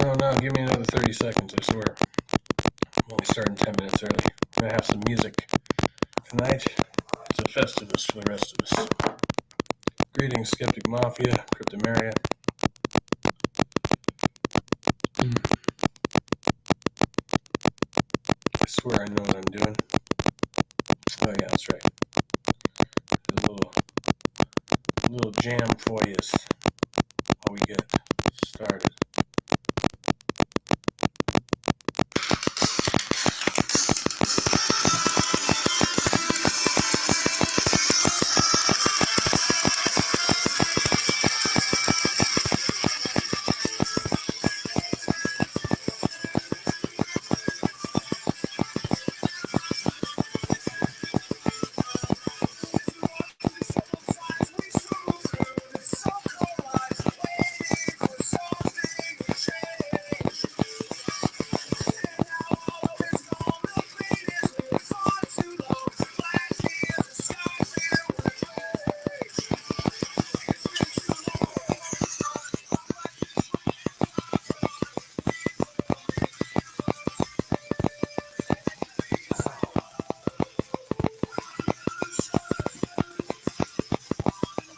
No, give me another 30 seconds, I swear. I'm only starting 10 minutes early. I'm going to have some music tonight. It's a Festivus for the rest of us. Greetings, Skeptic Mafia, Cryptomaria. I swear I know what I'm doing. Oh yeah, that's right. A little jam for you while we get started.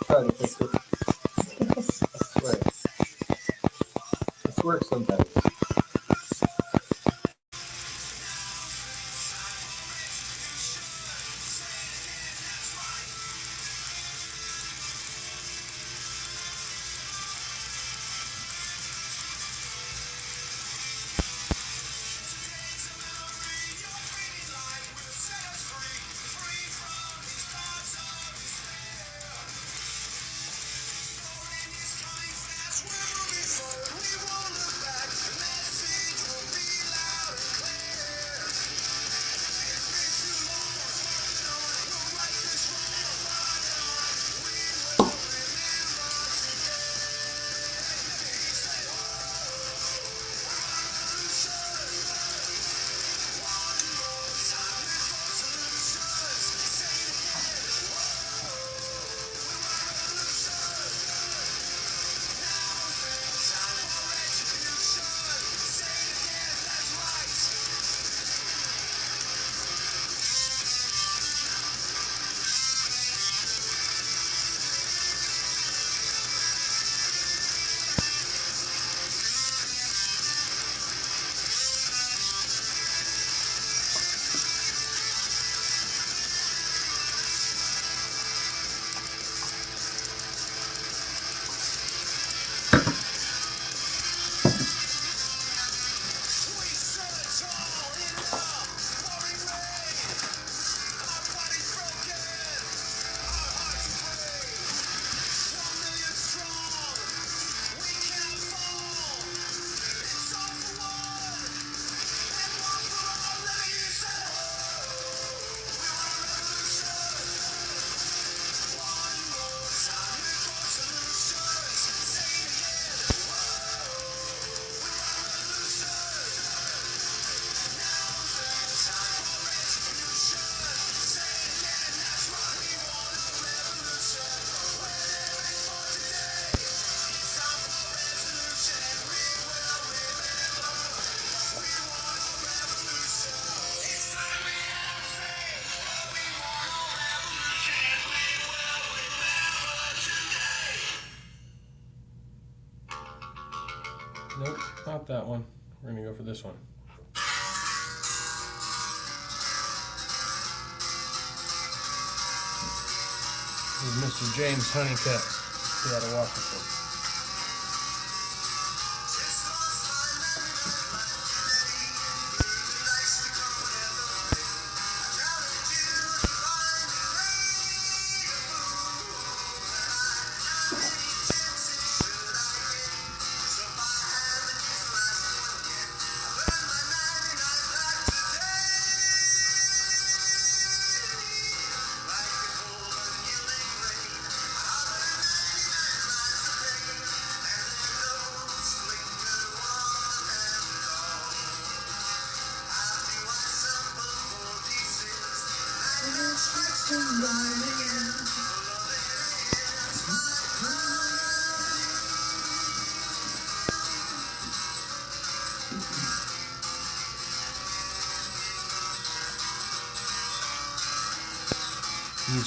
Try to fix it. I swear. This works sometimes. Nope, not that one. We're gonna go for this one. This is Mr. James Honeycutt, Seattle, Washington.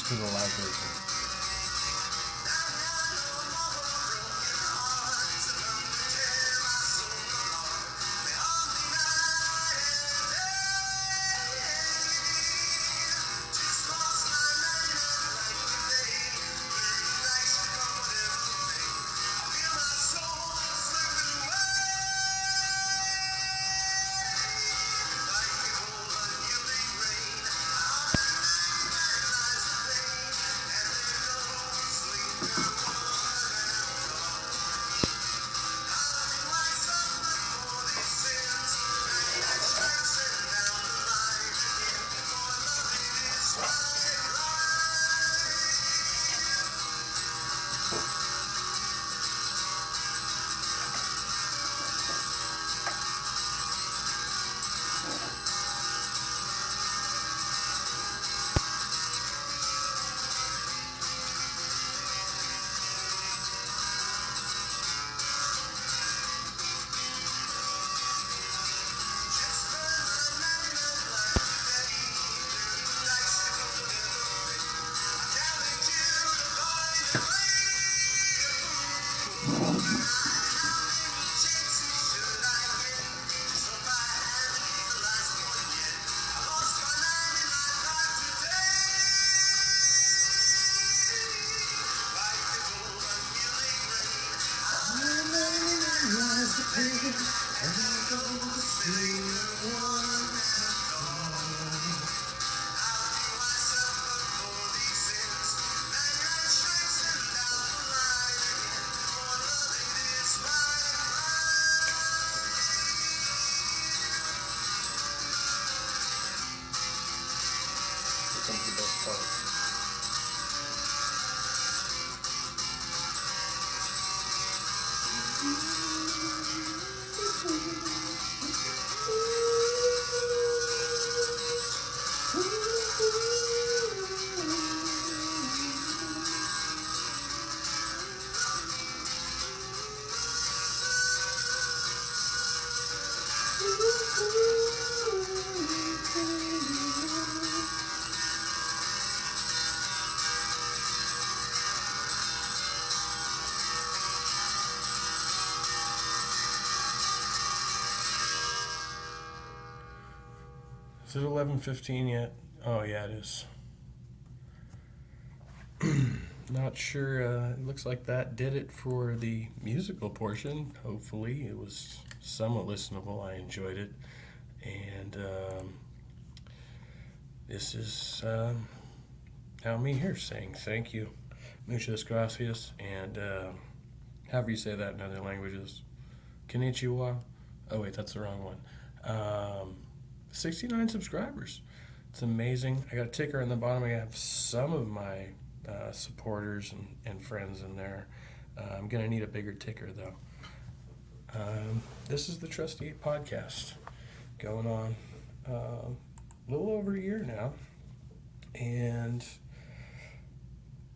to the live version. Here comes the best part. Is it 11:15 yet? Oh yeah, it is. Not sure. It looks like that did it for the musical portion. Hopefully, it was somewhat listenable. I enjoyed it, and this is now me here saying thank you, muchas gracias, and however you say that in other languages, konnichiwa. Oh wait, that's the wrong one. 69 subscribers. It's amazing. I got a ticker on the bottom. I have some of my supporters and friends in there. I'm going to need a bigger ticker, though. This is the Trusty 8 podcast, going on a little over a year now. And,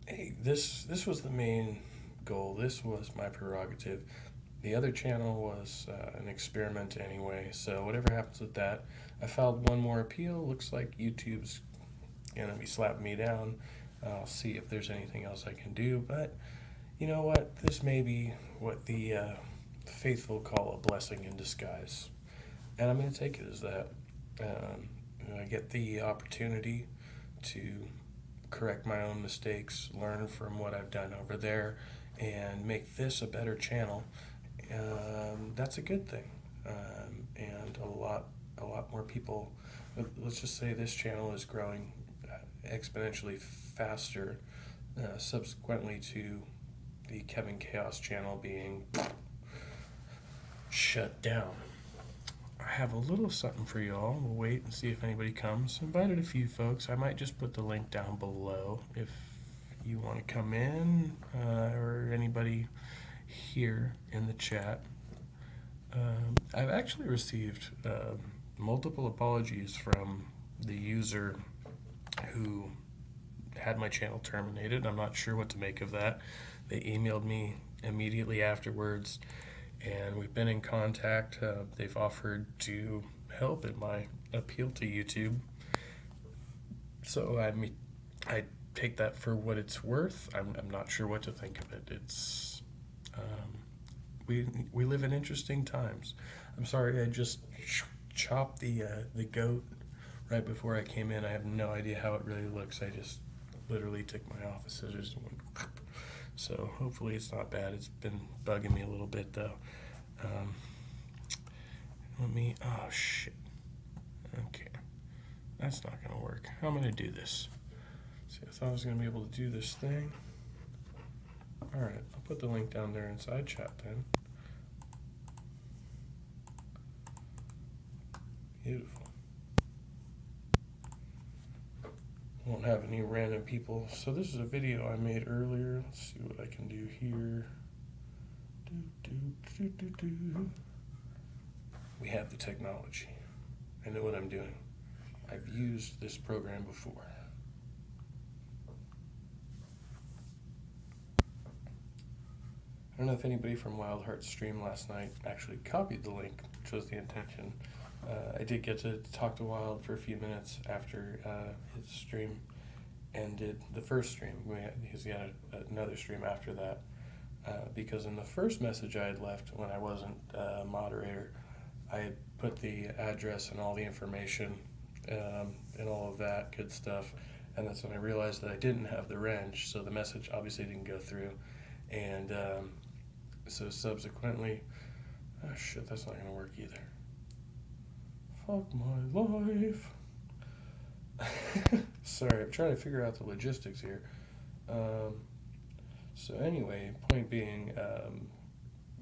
hey, this was the main goal. This was my prerogative. The other channel was an experiment anyway, so whatever happens with that. I filed one more appeal. Looks like YouTube's going to be slapping me down. I'll see if there's anything else I can do, but you know what? This may be what the faithful call a blessing in disguise, and I'm going to take it as that. I get the opportunity to correct my own mistakes, learn from what I've done over there, and make this a better channel. That's a good thing, and a lot more people. Let's just say this channel is growing exponentially faster, subsequently to the Kevin Chaos channel being shut down. I have a little something for y'all. We'll wait and see if anybody comes. Invited a few folks. I might just put the link down below if you want to come in, or anybody here in the chat. I've actually received multiple apologies from the user who had my channel terminated. I'm not sure what to make of that. They emailed me immediately afterwards, and we've been in contact. They've offered to help in my appeal to YouTube. So I take that for what it's worth. I'm not sure what to think of it. It's we live in interesting times. I'm sorry, I just chopped the goat right before I came in. I have no idea how it really looks. I just literally took my office scissors and went. So hopefully it's not bad. It's been bugging me a little bit though. Um, oh shit. Okay. That's not gonna work. How am I gonna do this? See, I thought I was gonna be able to do this thing. Alright, I'll put the link down there inside chat then. Beautiful. Won't have any random people. So this is a video I made earlier. Let's see what I can do here. We have the technology. I know what I'm doing. I've used this program before. I don't know if anybody from Wild Heart's stream last night actually copied the link, which was the intention. I did get to talk to Wild for a few minutes after his stream ended, the first stream. He had another stream after that. Because in the first message I had left when I wasn't a moderator, I had put the address and all the information and all of that good stuff. And that's when I realized that I didn't have the wrench, so the message obviously didn't go through. And so subsequently, oh shit, that's not gonna work either. Fuck my life. Sorry, I'm trying to figure out the logistics here. So anyway, point being,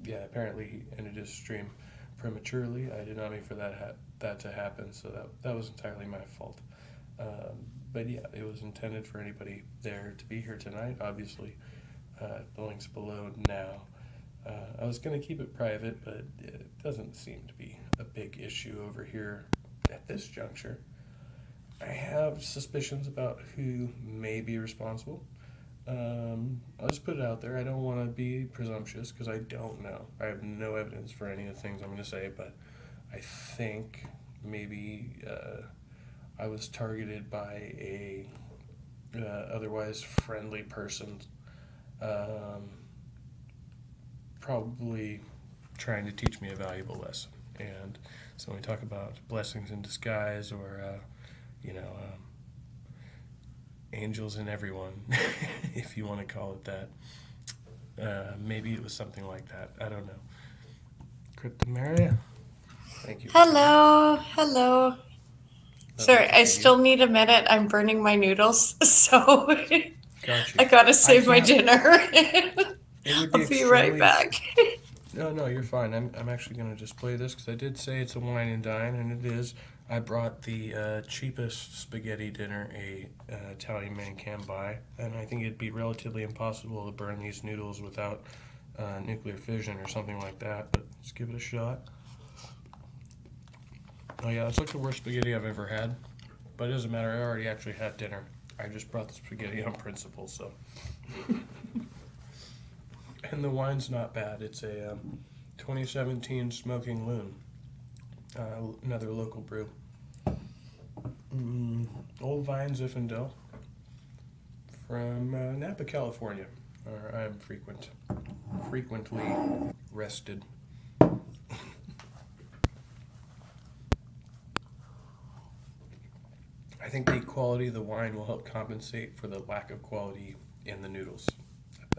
yeah, apparently he ended his stream prematurely. I did not mean for that to happen, so that was entirely my fault. But yeah, it was intended for anybody there to be here tonight, obviously. The link's below now. I was going to keep it private, but it doesn't seem to be a big issue over here at this juncture. I have suspicions about who may be responsible. I'll just put it out there. I don't want to be presumptuous because I don't know. I have no evidence for any of the things I'm going to say, but I think maybe I was targeted by a otherwise friendly person, probably trying to teach me a valuable lesson. And so when we talk about blessings in disguise or, angels in everyone, if you want to call it that, maybe it was something like that. I don't know. Cryptomaria, thank you. Hello. Sorry, I still need a minute. I'm burning my noodles, so Gotcha. I gotta save my dinner. I'll be right back. No, you're fine. I'm actually going to just play this because I did say it's a wine and dine, and it is. I brought the cheapest spaghetti dinner a Italian man can buy, and I think it'd be relatively impossible to burn these noodles without nuclear fission or something like that, but let's give it a shot. Oh yeah, it's like the worst spaghetti I've ever had, but it doesn't matter. I already actually had dinner. I just brought the spaghetti on principle, so. And the wine's not bad. It's a 2017 Smoking Loon, another local brew. Old Vine Zinfandel from Napa, California, where I'm frequently rested. I think the quality of the wine will help compensate for the lack of quality in the noodles.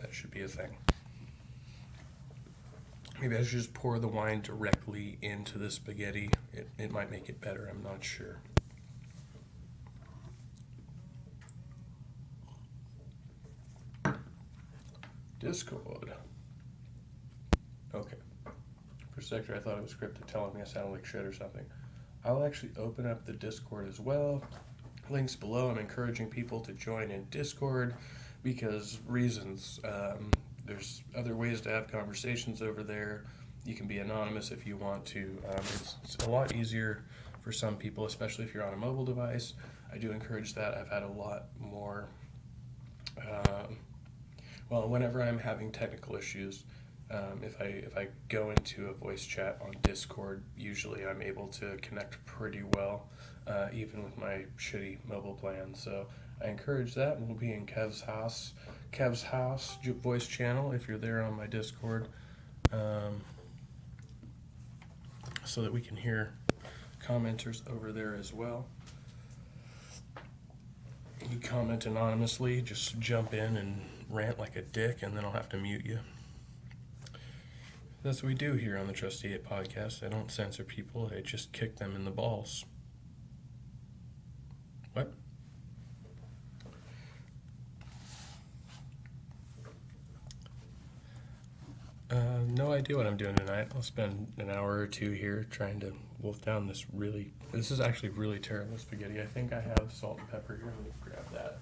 That should be a thing. Maybe I should just pour the wine directly into the spaghetti. It might make it better, I'm not sure. Discord. Okay. For a second I thought it was scripted telling me I sounded like shit or something. I'll actually open up the Discord as well. Links below. I'm encouraging people to join in Discord because reasons. There's other ways to have conversations over there. You can be anonymous if you want to. It's a lot easier for some people, especially if you're on a mobile device. I do encourage that. I've had a lot more, whenever I'm having technical issues, if I go into a voice chat on Discord, usually I'm able to connect pretty well, even with my shitty mobile plan. So I encourage that. We'll be in Kev's house voice channel if you're there on my Discord, so that we can hear commenters over there as well. You comment anonymously, just jump in and rant like a dick, and then I'll have to mute you. That's what we do here on the Trusty 8 podcast. I don't censor people, I just kick them in the balls. What? No idea what I'm doing tonight. I'll spend an hour or two here trying to wolf down this is actually really terrible spaghetti. I think I have salt and pepper here. Let me grab that.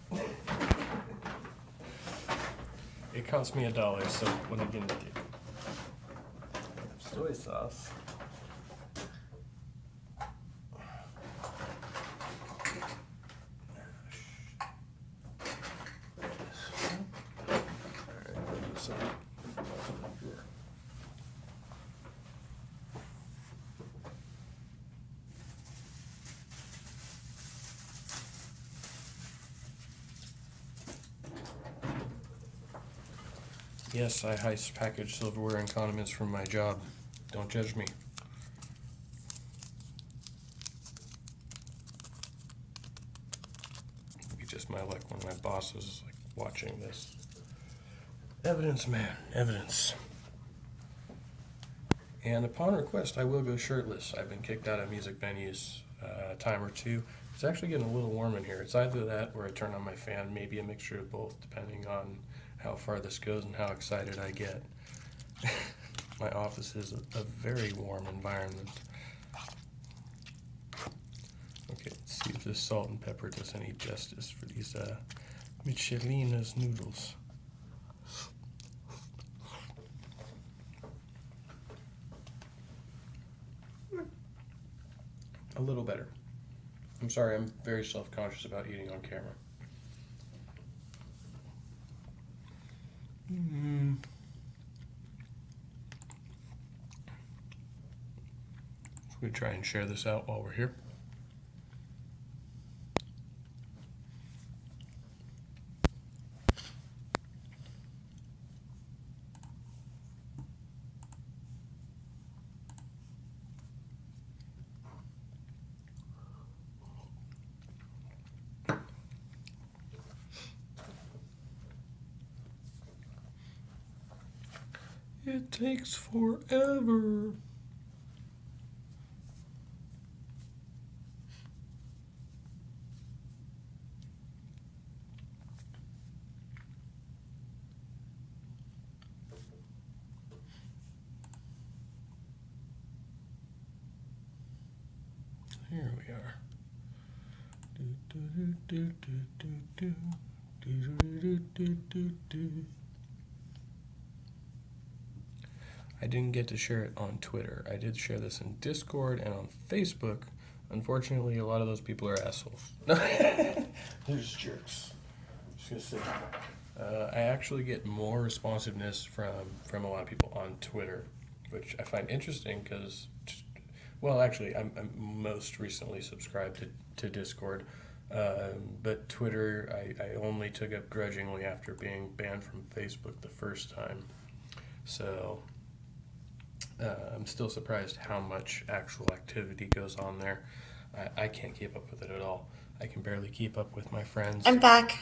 It cost me $1, so what am I gonna do? Soy sauce. Yes, I heist package silverware and condiments from my job. Don't judge me. It'd be just my luck when my boss is like watching this. Evidence, man, evidence. And upon request, I will go shirtless. I've been kicked out of music venues a time or two. It's actually getting a little warm in here. It's either that or I turn on my fan, maybe a mixture of both, depending on how far this goes and how excited I get. My office is a very warm environment. Okay, let's see if this salt and pepper does any justice for these Michelina's noodles. A little better. I'm sorry, I'm very self-conscious about eating on camera. So we try and share this out while we're here. It takes forever. Here we are. I didn't get to share it on Twitter. I did share this in Discord and on Facebook. Unfortunately, a lot of those people are assholes. They're just jerks. Just gonna say. I actually get more responsiveness from a lot of people on Twitter, which I find interesting because, well, actually, I'm most recently subscribed to Discord. But Twitter, I only took up grudgingly after being banned from Facebook the first time. So I'm still surprised how much actual activity goes on there. I can't keep up with it at all. I can barely keep up with my friends. I'm back.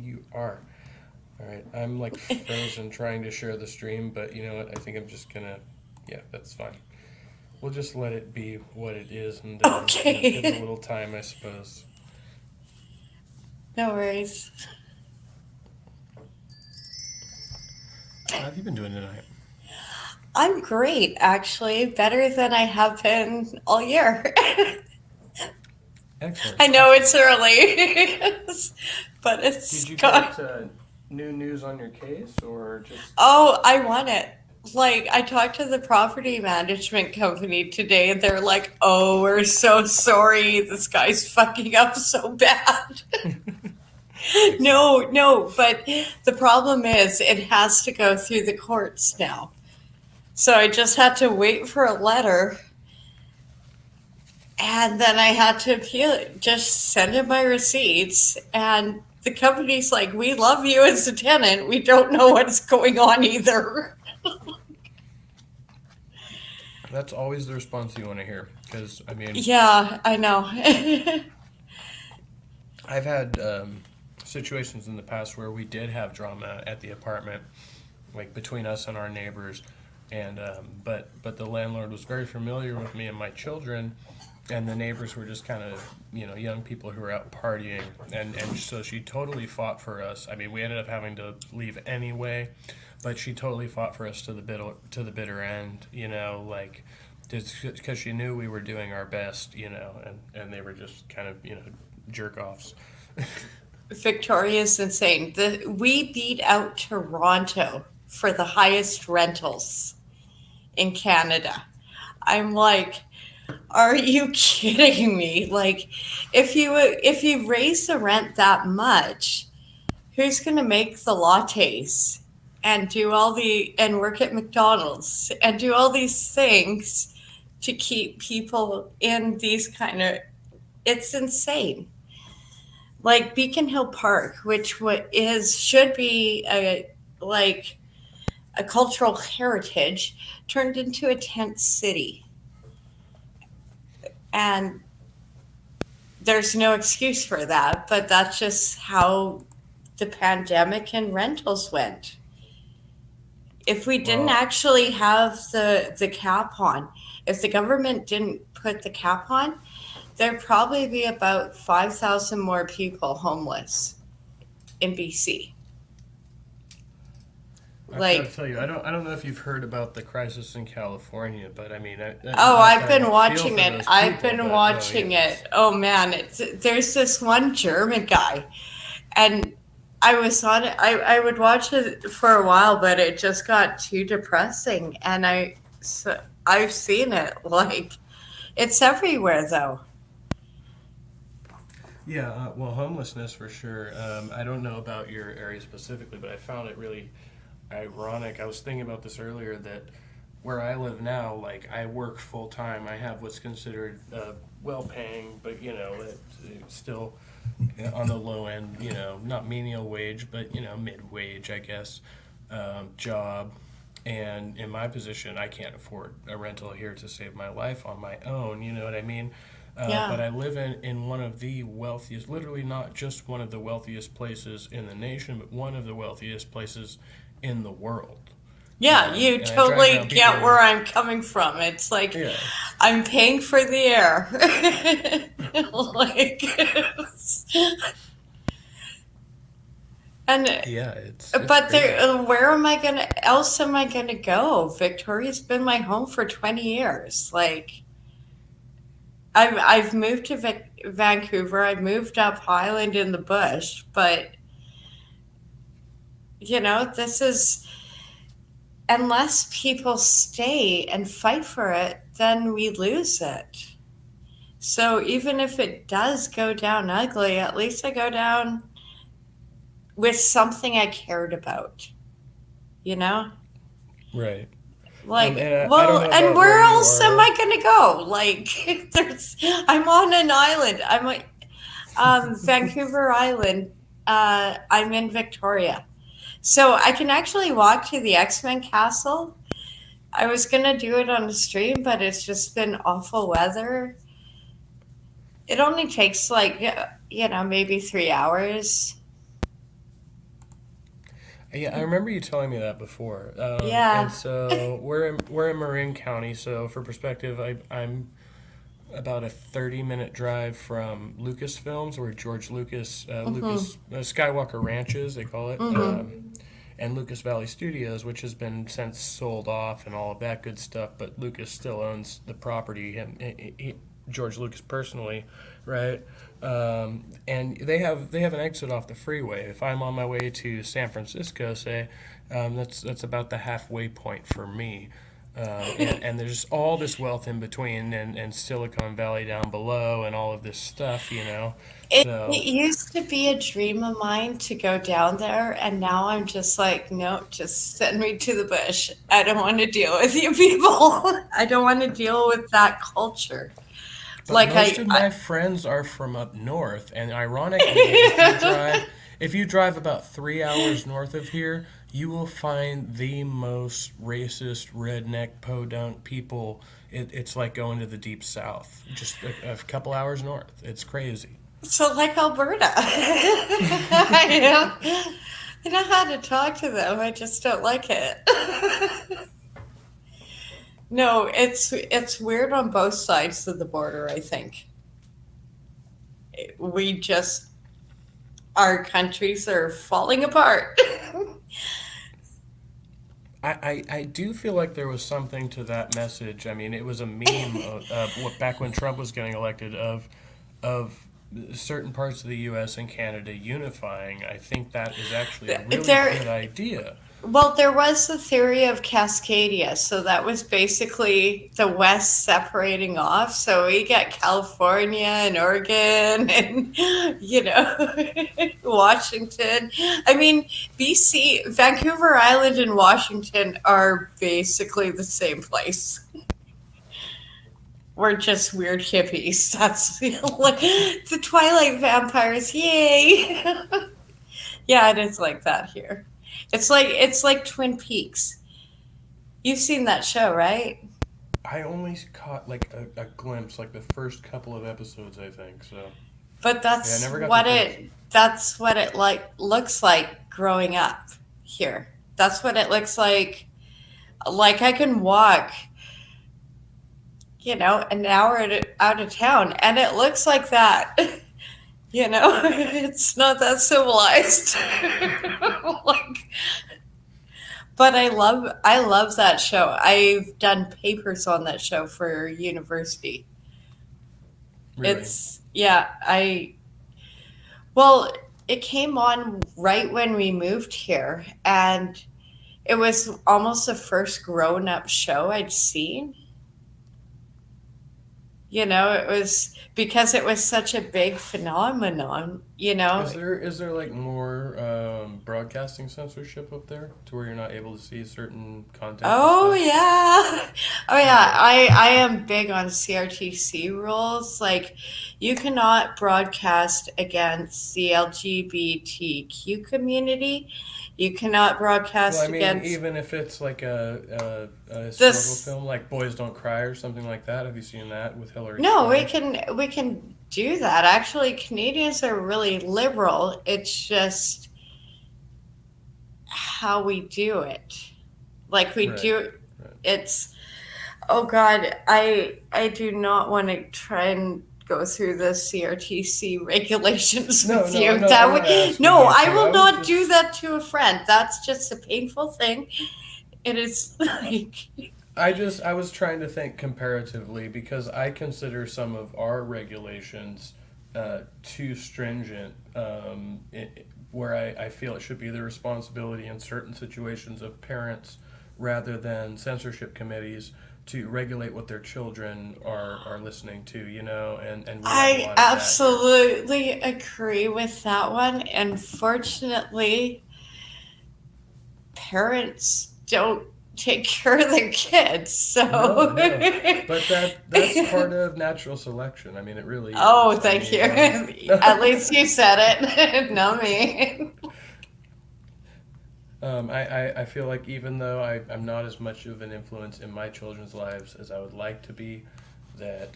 You are. All right. I'm like frozen trying to share the stream, but you know what? I think I'm just gonna, yeah, that's fine. We'll just let it be what it is and Okay. give it a little time, I suppose. No worries. How have you been doing tonight? I'm great, actually. Better than I have been all year. Excellent. I know it's early, but it's Did you gone. get new news on your case, or just? Oh, I want it. Like, I talked to the property management company today, and they're like, "Oh, we're so sorry. This guy's fucking up so bad." No, but the problem is it has to go through the courts now. So I just had to wait for a letter. And then I had to appeal it, just send in my receipts. And the company's like, we love you as a tenant. We don't know what's going on either. That's always the response you want to hear. Because, I mean, Yeah, I know. I've had situations in the past where we did have drama at the apartment, like between us and our neighbors, and but the landlord was very familiar with me and my children, and the neighbors were just kind of young people who were out partying, and so she totally fought for us. I mean, we ended up having to leave anyway, but she totally fought for us to the bitter end. Like just because she knew we were doing our best, and they were just kind of jerk offs. Victoria's insane. We beat out Toronto for the highest rentals in Canada. I'm like, are you kidding me? Like, if you raise the rent that much, who's going to make the lattes and do all the and work at McDonald's and do all these things to keep people in these kind of, it's insane. Like Beacon Hill Park, which is should be like a cultural heritage, turned into a tent city, and there's no excuse for that. But that's just how the pandemic and rentals went. If we didn't Well, actually have the cap on, if the government didn't put the cap on, there'd probably be about 5,000 more people homeless in BC. I've got to Like, tell you, I don't know if you've heard about the crisis in California, but I mean, oh, not I've that I been feel watching for it. those I've people, been but oh yeah, watching it. Oh man, there's this one German guy, and I was on it. I would watch it for a while, but it just got too depressing, and I've seen it. Like, it's everywhere though. yeah. Well, homelessness for sure. I don't know about your area specifically, but I found it really ironic. I was thinking about this earlier that where I live now, like I work full time. I have what's considered well paying, but it's still on the low end. Not menial wage, but mid wage, I guess. Job. And in my position, I can't afford a rental here to save my life on my own. You know what I mean? But Yeah. I live in one of the wealthiest, literally not just one of the wealthiest places in the nation, but one of the wealthiest places in the world. Yeah, you And I drive totally around, people get where are, I'm coming from. It's like yeah, I'm paying for the air. Like, and yeah, it's but crazy. where am I gonna else am I gonna go? Victoria's been my home for 20 years. Like, I've moved to Vancouver. I moved up Highland in the bush, but this is, unless people stay and fight for it, then we lose it. So even if it does go down ugly, at least I go down with something I cared about, you know? Right. Like, And I don't well, know and about where where you else am are. I going to go? Like, I'm on an island. I'm like, Vancouver Island. I'm in Victoria. So I can actually walk to the X-Men castle. I was going to do it on the stream, but it's just been awful weather. It only takes like, maybe 3 hours. Yeah, I remember you telling me that before. And Yeah. so we're in Marin County. So for perspective, I'm about a 30-minute drive from Lucasfilms, where George Lucas, Mm-hmm. Skywalker Ranches, they call it, Mm-hmm. and Lucas Valley Studios, which has been since sold off and all of that good stuff. But Lucas still owns the property. George Lucas personally, right? And they have an exit off the freeway. If I'm on my way to San Francisco, say, that's about the halfway point for me. And there's all this wealth in between, and Silicon Valley down below, and all of this stuff. It So used to be a dream of mine to go down there, and now I'm just like, no, just send me to the bush. I don't want to deal with you people. I don't want to deal with that culture. But Like most of my friends are from up north, and ironically, if you drive about 3 hours north of here, you will find the most racist redneck podunk people. It's like going to the deep south, just a couple hours north. It's crazy. so like Alberta. I know how to talk to them. I just don't like it. No, it's weird on both sides of the border, I think. We just our countries are falling apart. I do feel like there was something to that message. I mean, it was a meme back when Trump was getting elected of certain parts of the U.S. and Canada unifying. I think that is actually a really There good idea. Well, there was the theory of Cascadia. So that was basically the West separating off. So we get California and Oregon and, Washington. I mean, BC, Vancouver Island and Washington are basically the same place. We're just weird hippies. That's like the Twilight vampires. Yay. Yeah, it is like that here. It's like Twin Peaks. You've seen that show, right? I only caught like a glimpse, like the first couple of episodes, I think. So But yeah, I never got to finish it. that's what it like looks like growing up here. That's what it looks like. Like I can walk, an hour out of town and it looks like that. It's not that civilized. Like, but I love that show. I've done papers on that show for university. Really. It's yeah, I well, it came on right when we moved here and it was almost the first grown-up show I'd seen. It was because it was such a big phenomenon. Is there like more broadcasting censorship up there to where you're not able to see certain content and Oh stuff? yeah. Oh yeah. Okay. I am big on CRTC rules. Like you cannot broadcast against the LGBTQ community. You cannot Well, I broadcast mean, against even if it's like a historical this. film, like Boys Don't Cry or something like that. Have you seen that with Hilary No, we Swank? can we can do that. Actually, Canadians are really liberal. It's just how we do it. Like we Right. do Right. it's Oh God, I do not want to try and go through the CRTC regulations No, with no, I'm you. not. I'm That not would asking no, you I to. will I was not do just. that to a friend. That's just a painful thing. It is like I was trying to think comparatively because I consider some of our regulations too stringent, where I feel it should be the responsibility in certain situations of parents rather than censorship committees to regulate what their children are listening to, and we have a I lot of that here. absolutely agree with that one. Unfortunately, parents don't take care of their kids. No, So no, but that's part of natural selection. I mean, it really Oh, is. I thank you. mean, At least you said it, not me. I feel like even though I'm not as much of an influence in my children's lives as I would like to be, that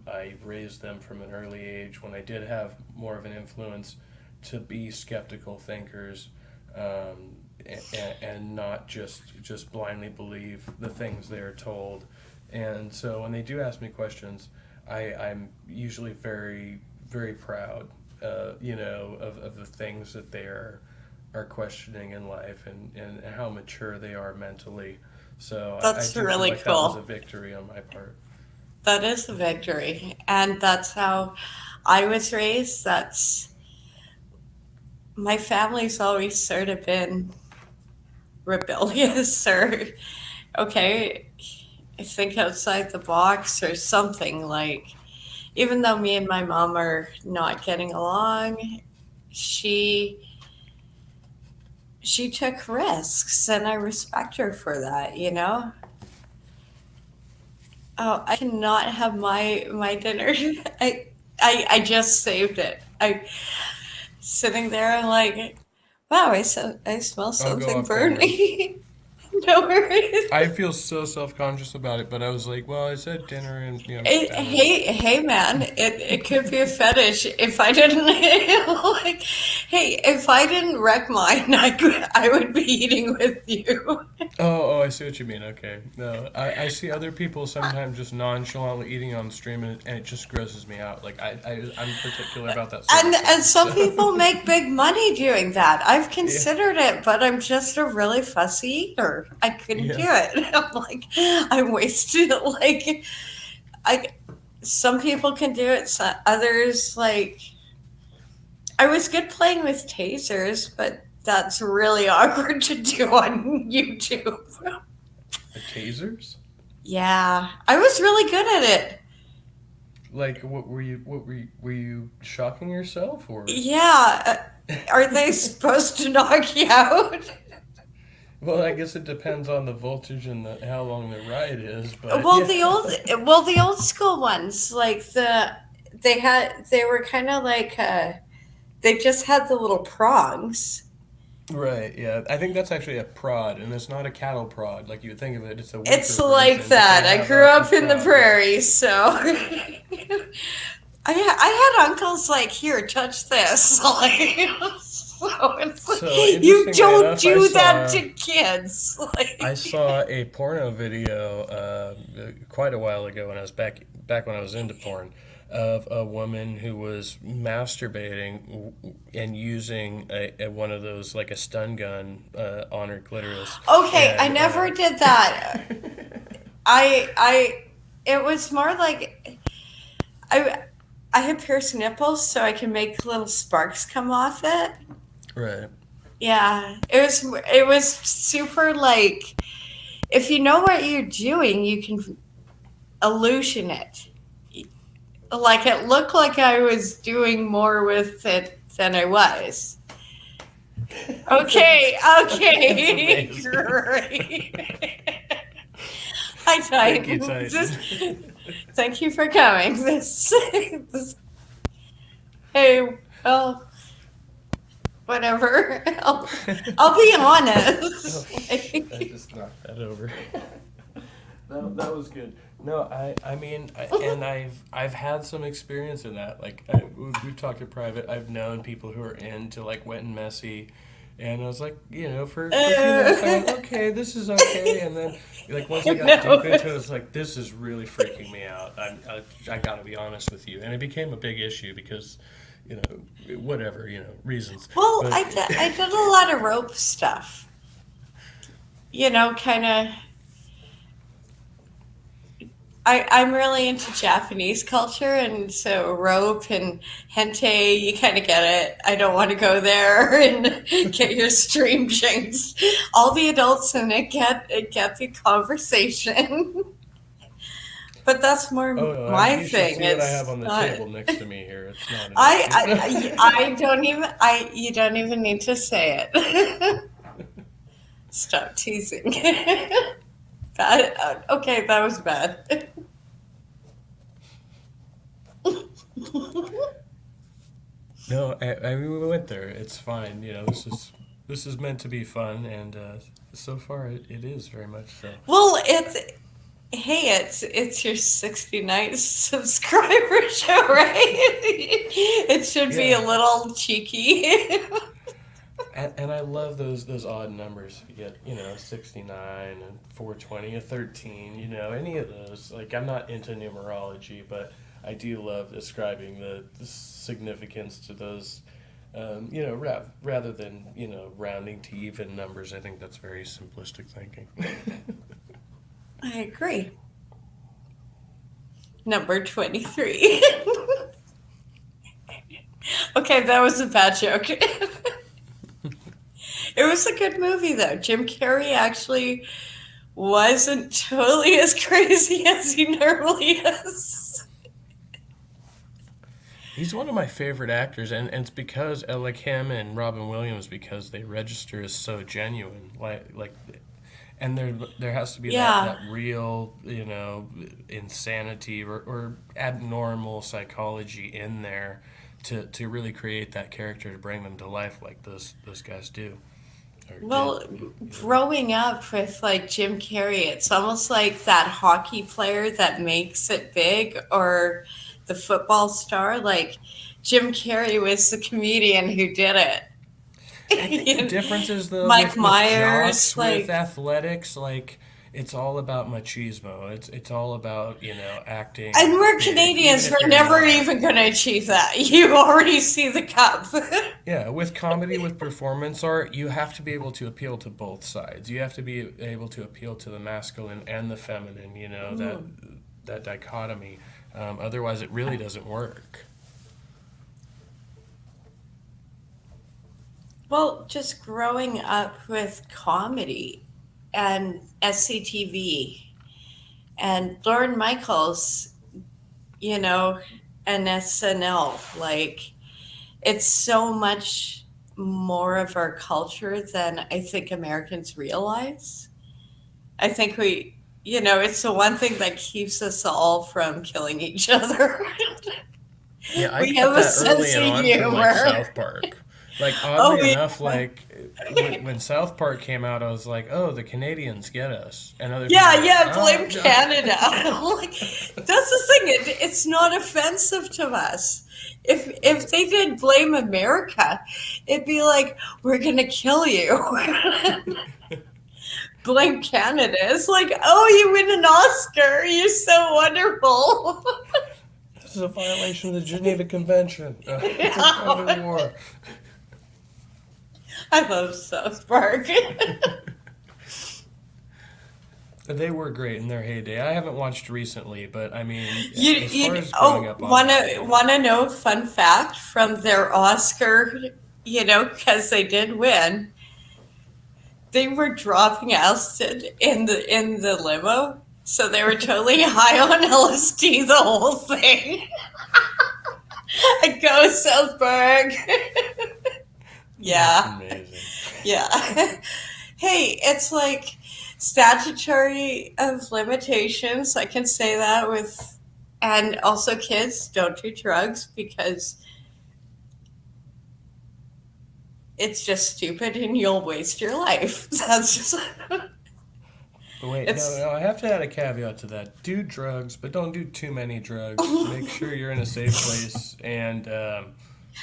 I raised them from an early age when I did have more of an influence to be skeptical thinkers, and not just blindly believe the things they're told. And so when they do ask me questions, I'm usually very, very proud, of the things that are questioning in life and how mature they are mentally. So I That's do feel really like that was a cool. victory on my part. That is a victory. And that's how I was raised. That's my family's always sort of been rebellious or, okay, think outside the box or something like, even though me and my mom are not getting along, she she took risks and I respect her for that. Oh, I cannot have my dinner. I just saved it. I sitting there and like, wow, I smell I'll go something off camera. burning. No worries. I feel so self conscious about it, but I was like, well, I said dinner, and I don't know. Hey, man, it could be a fetish. If I didn't, like, hey, if I didn't wreck mine, I would be eating with you. Oh, I see what you mean. Okay, no, I see other people sometimes just nonchalantly eating on stream, and it just grosses me out. Like I'm particular about that sort of And thing. some So people make big money doing that. I've yeah, considered it, but I'm just a really fussy eater. I couldn't do yeah. it. I'm like, I'm wasted. Like, I, some people can do it. So others, like, I was good playing with tasers, but that's really awkward to do on YouTube. Tasers? Yeah, I was really good at it. Like, were you shocking yourself or? Yeah, are they supposed to knock you out? Well, I guess it depends on the voltage and how long the ride is, but Well, yeah. the old school ones, like they were kind of like they just had the little prongs. Right, yeah. I think that's actually a prod, and it's not a cattle prod like you would think of it. It's a It's weaker like version, but they that. I have grew a up in the prod, yeah. prairies, so I had uncles like, here, touch this. Like, so it's like, So, you interestingly don't enough, do that to kids. I Like, saw a porno video quite a while ago when I was back when I was into porn of a woman who was masturbating and using one of those like a stun gun on her clitoris, okay, I and never did that. I it was more like I I had pierced nipples so I can make little sparks come off it. right. Yeah, it was super like if you know what you're doing, you can illusion it. Like it looked like I was doing more with it than I was. Okay, That's okay, amazing. great. Hi, Thank you, Titan. Titan. Thank you for coming. This hey, well, whatever. I'll be Oh honest. shit! I just knocked that over. That was good. No, I mean, and I've had some experience in that. Like we've talked in private. I've known people who are into like wet and messy, and I was like, for a few minutes, I went, okay, this is okay, and then like once I got No. deep into it, it's like this is really freaking me out. I gotta be honest with you, and it became a big issue because, whatever reasons, Well, but I did a lot of rope stuff. Kind of. I'm really into Japanese culture, and so rope and hentai, you kind of get it. I don't want to go there and get your stream changed. All the adults in it get the conversation, but that's more oh no, my you should thing. see what I have It's on the not. table next to me here. It's not an issue. I don't even. You don't even need to say it. Stop teasing. Bad. Okay, that was bad. No, I mean we went there. It's fine. This is meant to be fun, and so far it is very much so. Well, it's your 69th subscriber show, right? It should be a Yeah, little cheeky. and I love those odd numbers. You get 69 and 420, a 13. Any of those. Like I'm not into numerology, but I do love describing the significance to those. Rather than rounding to even numbers, I think that's very simplistic thinking. I agree. Number 23. Okay, that was a bad joke. It was a good movie, though. Jim Carrey actually wasn't totally as crazy as he normally is. He's one of my favorite actors, and it's because like him and Robin Williams because they register as so genuine. Like and there has to be Yeah. that real, insanity or abnormal psychology in there to really create that character to bring them to life like those guys do or did. Well, growing up with like Jim Carrey, it's almost like that hockey player that makes it big or the football star. Like Jim Carrey was the comedian who did I think the it. difference is though Mike with Myers, jocks with like, athletics, like it's all about machismo. It's all about and acting we're big, even Canadians, if we're you're never not. even going to achieve that. You already see the cup. Yeah, with comedy, with performance art, you have to be able to appeal to both sides. You have to be able to appeal to the masculine and the feminine. That dichotomy. Otherwise, it really doesn't work. Well, just growing up with comedy and SCTV and Lauren Michaels, you know, and SNL. Like, it's so much more of our culture than I think Americans realize. I think it's the one thing that keeps us all from killing each other. Yeah, I We have got a that sense early of on from like humor. South Park. Like Oh, oddly enough, yeah. like when South Park came out, I was like, "Oh, the Canadians get us," and other people Yeah, were like, yeah, "Oh, blame no." Canada. Like, that's the thing. It's not offensive to us. If they did blame America, it'd be like, we're gonna kill you. Blame Canada. It's like, oh, you win an Oscar. You're so wonderful. This is a violation of the Geneva Convention. We're fighting Yeah. war. I love South Park. They were great in their heyday. I haven't watched recently, but I mean, as far You as growing oh, up on that, yeah. wanna know a fun fact from their Oscar? Because they did win. They were dropping acid in the limo, so they were totally high on LSD the whole thing. I go Southburg. That's Yeah, amazing. yeah. Hey, it's like statutory of limitations. I can say that with, and also kids don't do drugs because it's just stupid and you'll waste your life. That's just, But wait, no, it's, no, I have to add a caveat to that. Do drugs, but don't do too many drugs. Make sure you're in a safe place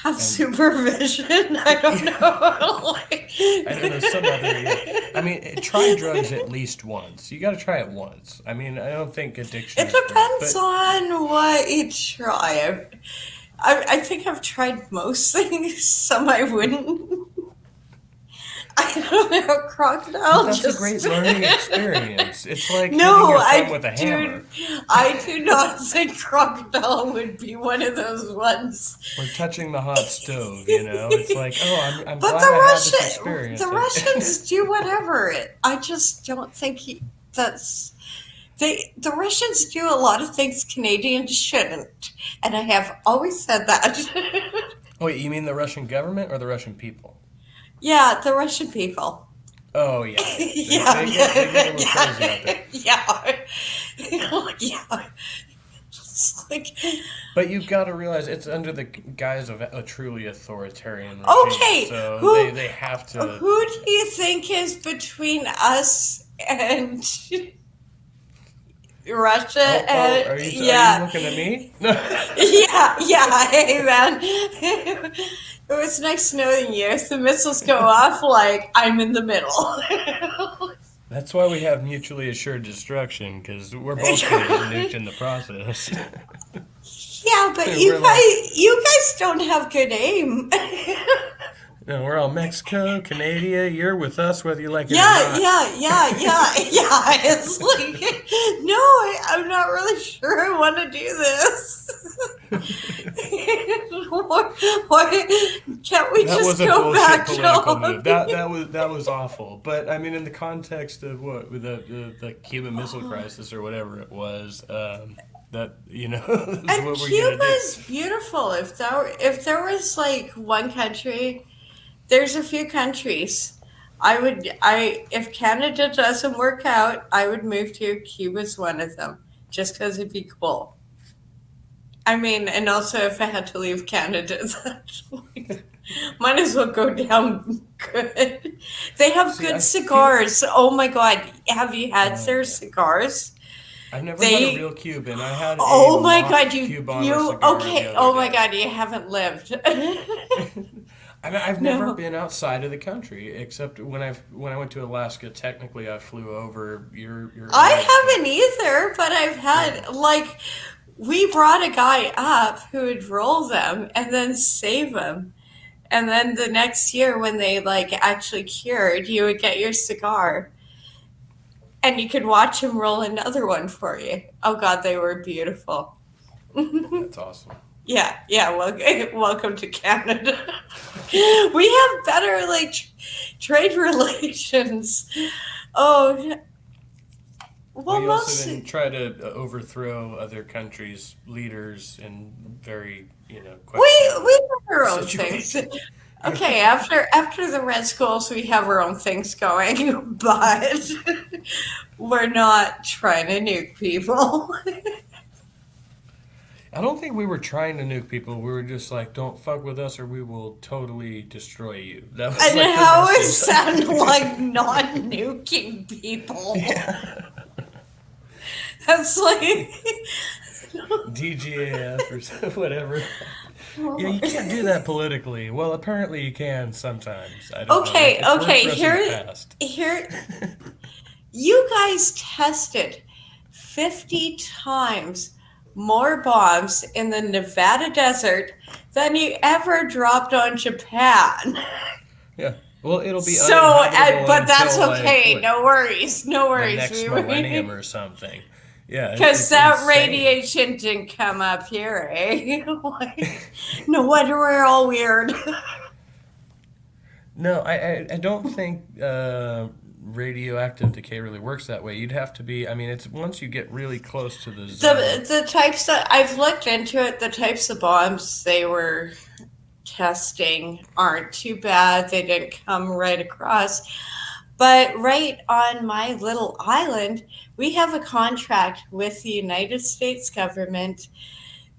have and supervision. I don't know. Like, I don't know some other. Yeah. I mean, try drugs at least once. You got to try it once. I mean, I don't think addiction it is great, depends but on what you try. I think I've tried most things. Some I wouldn't. I don't know. but Crocodile that's a just. great learning experience. It's like hitting No, your thumb with a hammer I do not think crocodile would be one of those ones. or touching the hot stove. It's like, oh, I'm But glad I had this The experience. Russians do whatever. I just don't think that's the Russians do a lot of things Canadians shouldn't, and I have always said that. Wait, you mean the Russian government or the Russian people? Yeah, the Russian people. Oh yeah, yeah. Yeah, They get a little crazy out yeah, there. yeah, yeah. Just like, But you've got to realize it's under the guise of a truly authoritarian regime, okay, so who they have to. who do you think is between us and Russia? Oh, And are you yeah, looking at me? yeah, yeah. Hey, man, it was nice knowing you. If the missiles go off, like I'm in the middle. That's why we have mutually assured destruction, because we're both going to get nuked in the process. Yeah, but We're like, you guys don't have good aim. no, we're all Mexico, Canada. You're with us whether you like it or Yeah, not. yeah, yeah, yeah, yeah. It's like, no, I'm not really sure I want to do this. Why can't we That was just a go bullshit back to political move. That was awful. But I mean, in the context of what with the Cuban Missile Crisis or whatever it was, that is And what we're gonna do. Cuba's beautiful. If there was like one country, there's a few countries. if Canada doesn't work out, I would move to Cuba's one of them, just because it'd be cool. I mean, and also if I had to leave Canada, might as well go down good. They have See, good I feel. cigars. Oh my God. Have you had Oh their yeah. cigars? I've never had a real They, Cuban. I had a oh my mock God, Cubano cigar the okay. other Oh my day. God, you haven't lived. I mean, I've never No. been outside of the country except when I went to Alaska. Technically, I flew over your area, I but haven't either, but I've yeah. had, like, we brought a guy up who would roll them and then save them. And then the next year, when they like actually cured, you would get your cigar and you could watch him roll another one for you. Oh God, they were beautiful. That's awesome. Yeah, yeah. Well, welcome to Canada. We have better like trade relations. Oh, Well, well, you also most didn't try to overthrow other countries' leaders in very, we questionable have our own things. situations. Okay, after the Red Skulls, we have our own things going, but we're not trying to nuke people. I don't think we were trying to nuke people. We were just like, don't fuck with us or we will totally destroy you. That was And like the how it message. sounded like not nuking people. Yeah. That's like, DGAF or whatever. Yeah, you can't do that politically. Well, apparently you can sometimes. I don't know. okay, It's worked okay. for us in the Here, past. here. You guys tested 50 times more bombs in the Nevada desert than you ever dropped on Japan. Yeah. Well, it'll be So, uninhabitable but that's until like okay. what No worries. No the worries. next millennium or something. Yeah, Because it's that insane. radiation didn't come up here, eh? Like, no wonder we're all weird. No, I don't think radioactive decay really works that way. You'd have to be. I mean, it's once you get really close to the zone. The types that I've looked into it, the types of bombs they were testing aren't too bad. They didn't come right across. But right on my little island, we have a contract with the United States government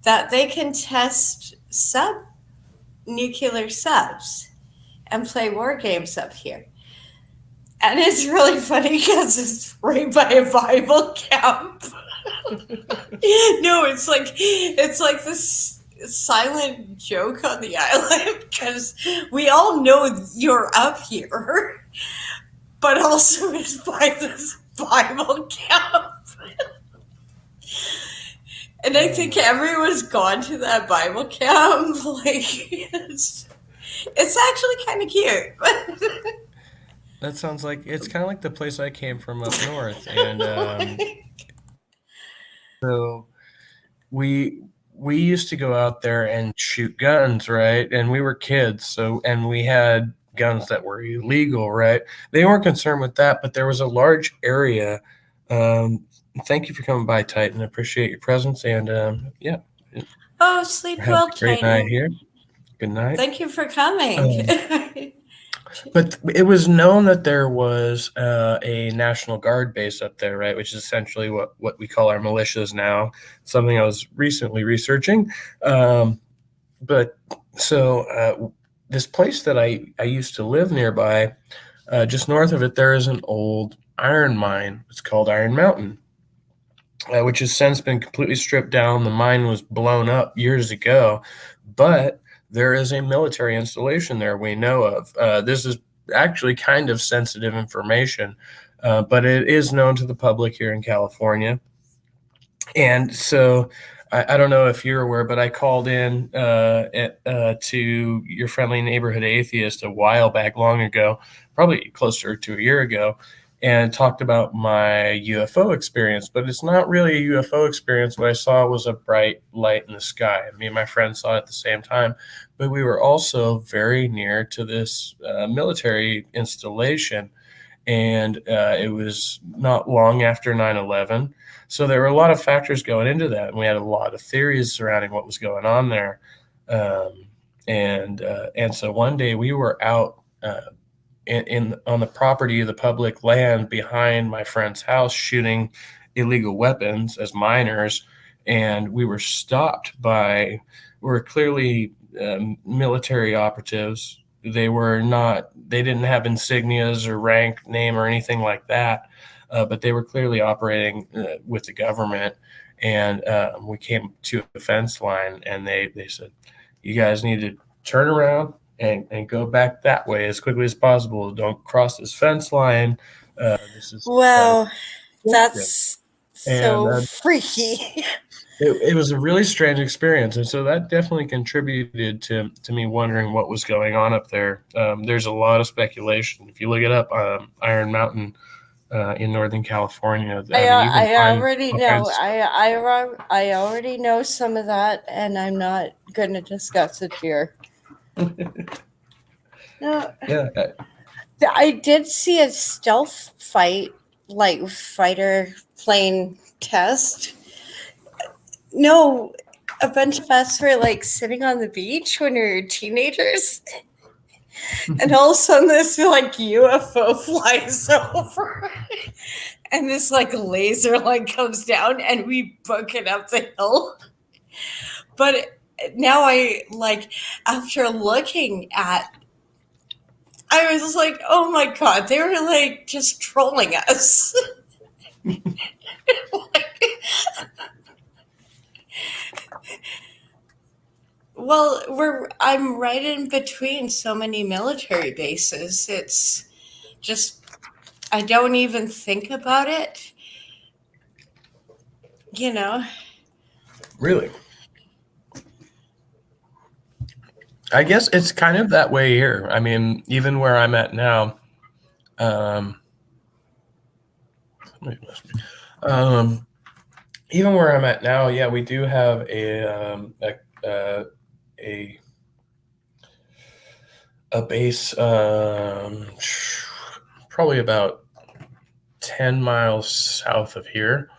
that they can test sub nuclear subs and play war games up here. And it's really funny because it's right by a Bible camp. No, it's like this silent joke on the island because we all know you're up here, but also it's by this Bible camp. And I Oh think my. everyone's gone to that Bible camp. Like it's actually kind of cute. That sounds like it's kind of like the place I came from up north, and so we we used to go out there and shoot guns, right? And we were kids, so and we had guns that were illegal, right? They weren't concerned with that, but there was a large area. Um, Thank you for coming by, Titan. I appreciate your presence, and yeah, Oh, sleep have well, a great night Titan. here. Good night. Thank you for coming. Um, But it was known that there was a National Guard base up there, right? Which is essentially what we call our militias now. Something I was recently researching. Um, but so this place that I used to live nearby, just north of it, there is an old iron mine. It's called Iron Mountain, which has since been completely stripped down. The mine was blown up years ago, but there is a military installation there we know of. This is actually kind of sensitive information, but it is known to the public here in California. And so I don't know if you're aware, but I called in to your friendly neighborhood atheist a while back, long ago, probably closer to a year ago, and talked about my UFO experience. But it's not really a UFO experience. What I saw was a bright light in the sky. Me and my friend saw it at the same time, but we were also very near to this military installation, and it was not long after 9/11. So there were a lot of factors going into that, and we had a lot of theories surrounding what was going on there. Um, and so one day we were out in on the property of the public land behind my friend's house shooting illegal weapons as minors, and we were stopped by were clearly military operatives. They were not. They didn't have insignias or rank, name, or anything like that, but they were clearly operating with the government. And we came to a fence line, and they said, "You guys need to turn around and go back that way as quickly as possible. Don't cross this fence line. This is part of Wow, the restriction." that's And so freaky. it was a really strange experience, and so that definitely contributed to me wondering what was going on up there. There's a lot of speculation. If you look it up, Iron Mountain in Northern California, I mean, you can I find already all know. kinds. I already know some of that, and I'm not going to discuss it here. No, Yeah, I did see a stealth fight, like fighter plane test. No, a bunch of us were like sitting on the beach when we were teenagers, and all of a sudden this like UFO flies over, and this like laser like comes down, and we book it up the hill. But now I like after looking at, I was like, oh my god, they were like just trolling us. Well, I'm right in between so many military bases. It's just I don't even think about it, you know. really. I guess it's kind of that way here. I mean, even where I'm at now, um, um, even where I'm at now, yeah, we do have a a base, probably about 10 miles south of here,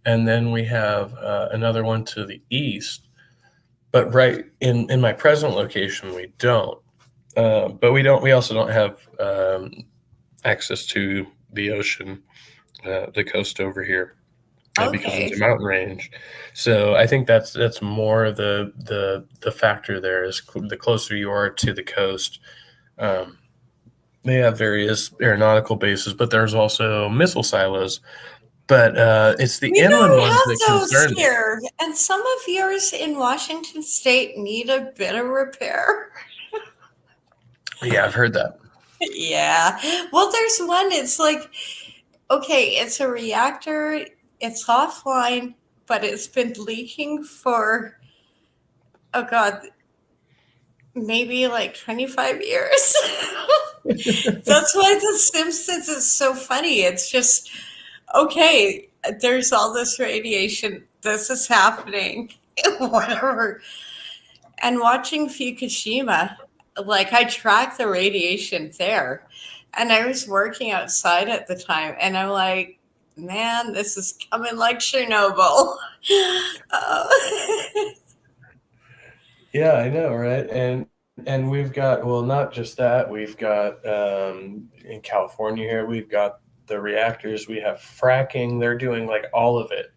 and then we have another one to the east. But right in my present location, we don't. But we don't. We also don't have access to the ocean, the coast over here, because it's a Okay. mountain range. So I think that's more the factor there is the closer you are to the coast. Um, they have various aeronautical bases, but there's also missile silos. But it's the We inland don't ones that have those concern me. here, and some of yours in Washington State need a bit of repair. Yeah, I've heard that. Yeah. Well, there's one. It's like okay, it's a reactor. It's offline, but it's been leaking for oh god, maybe like 25 years. That's why The Simpsons is so funny. It's just, okay, there's all this radiation. This is happening. Whatever. And watching Fukushima, like I track the radiation there. And I was working outside at the time. And I'm like, man, this is coming like Chernobyl. Uh, Yeah, I know, right? And we've got, well, not just that. We've got in California here, we've got the reactors. We have fracking. They're doing like all of it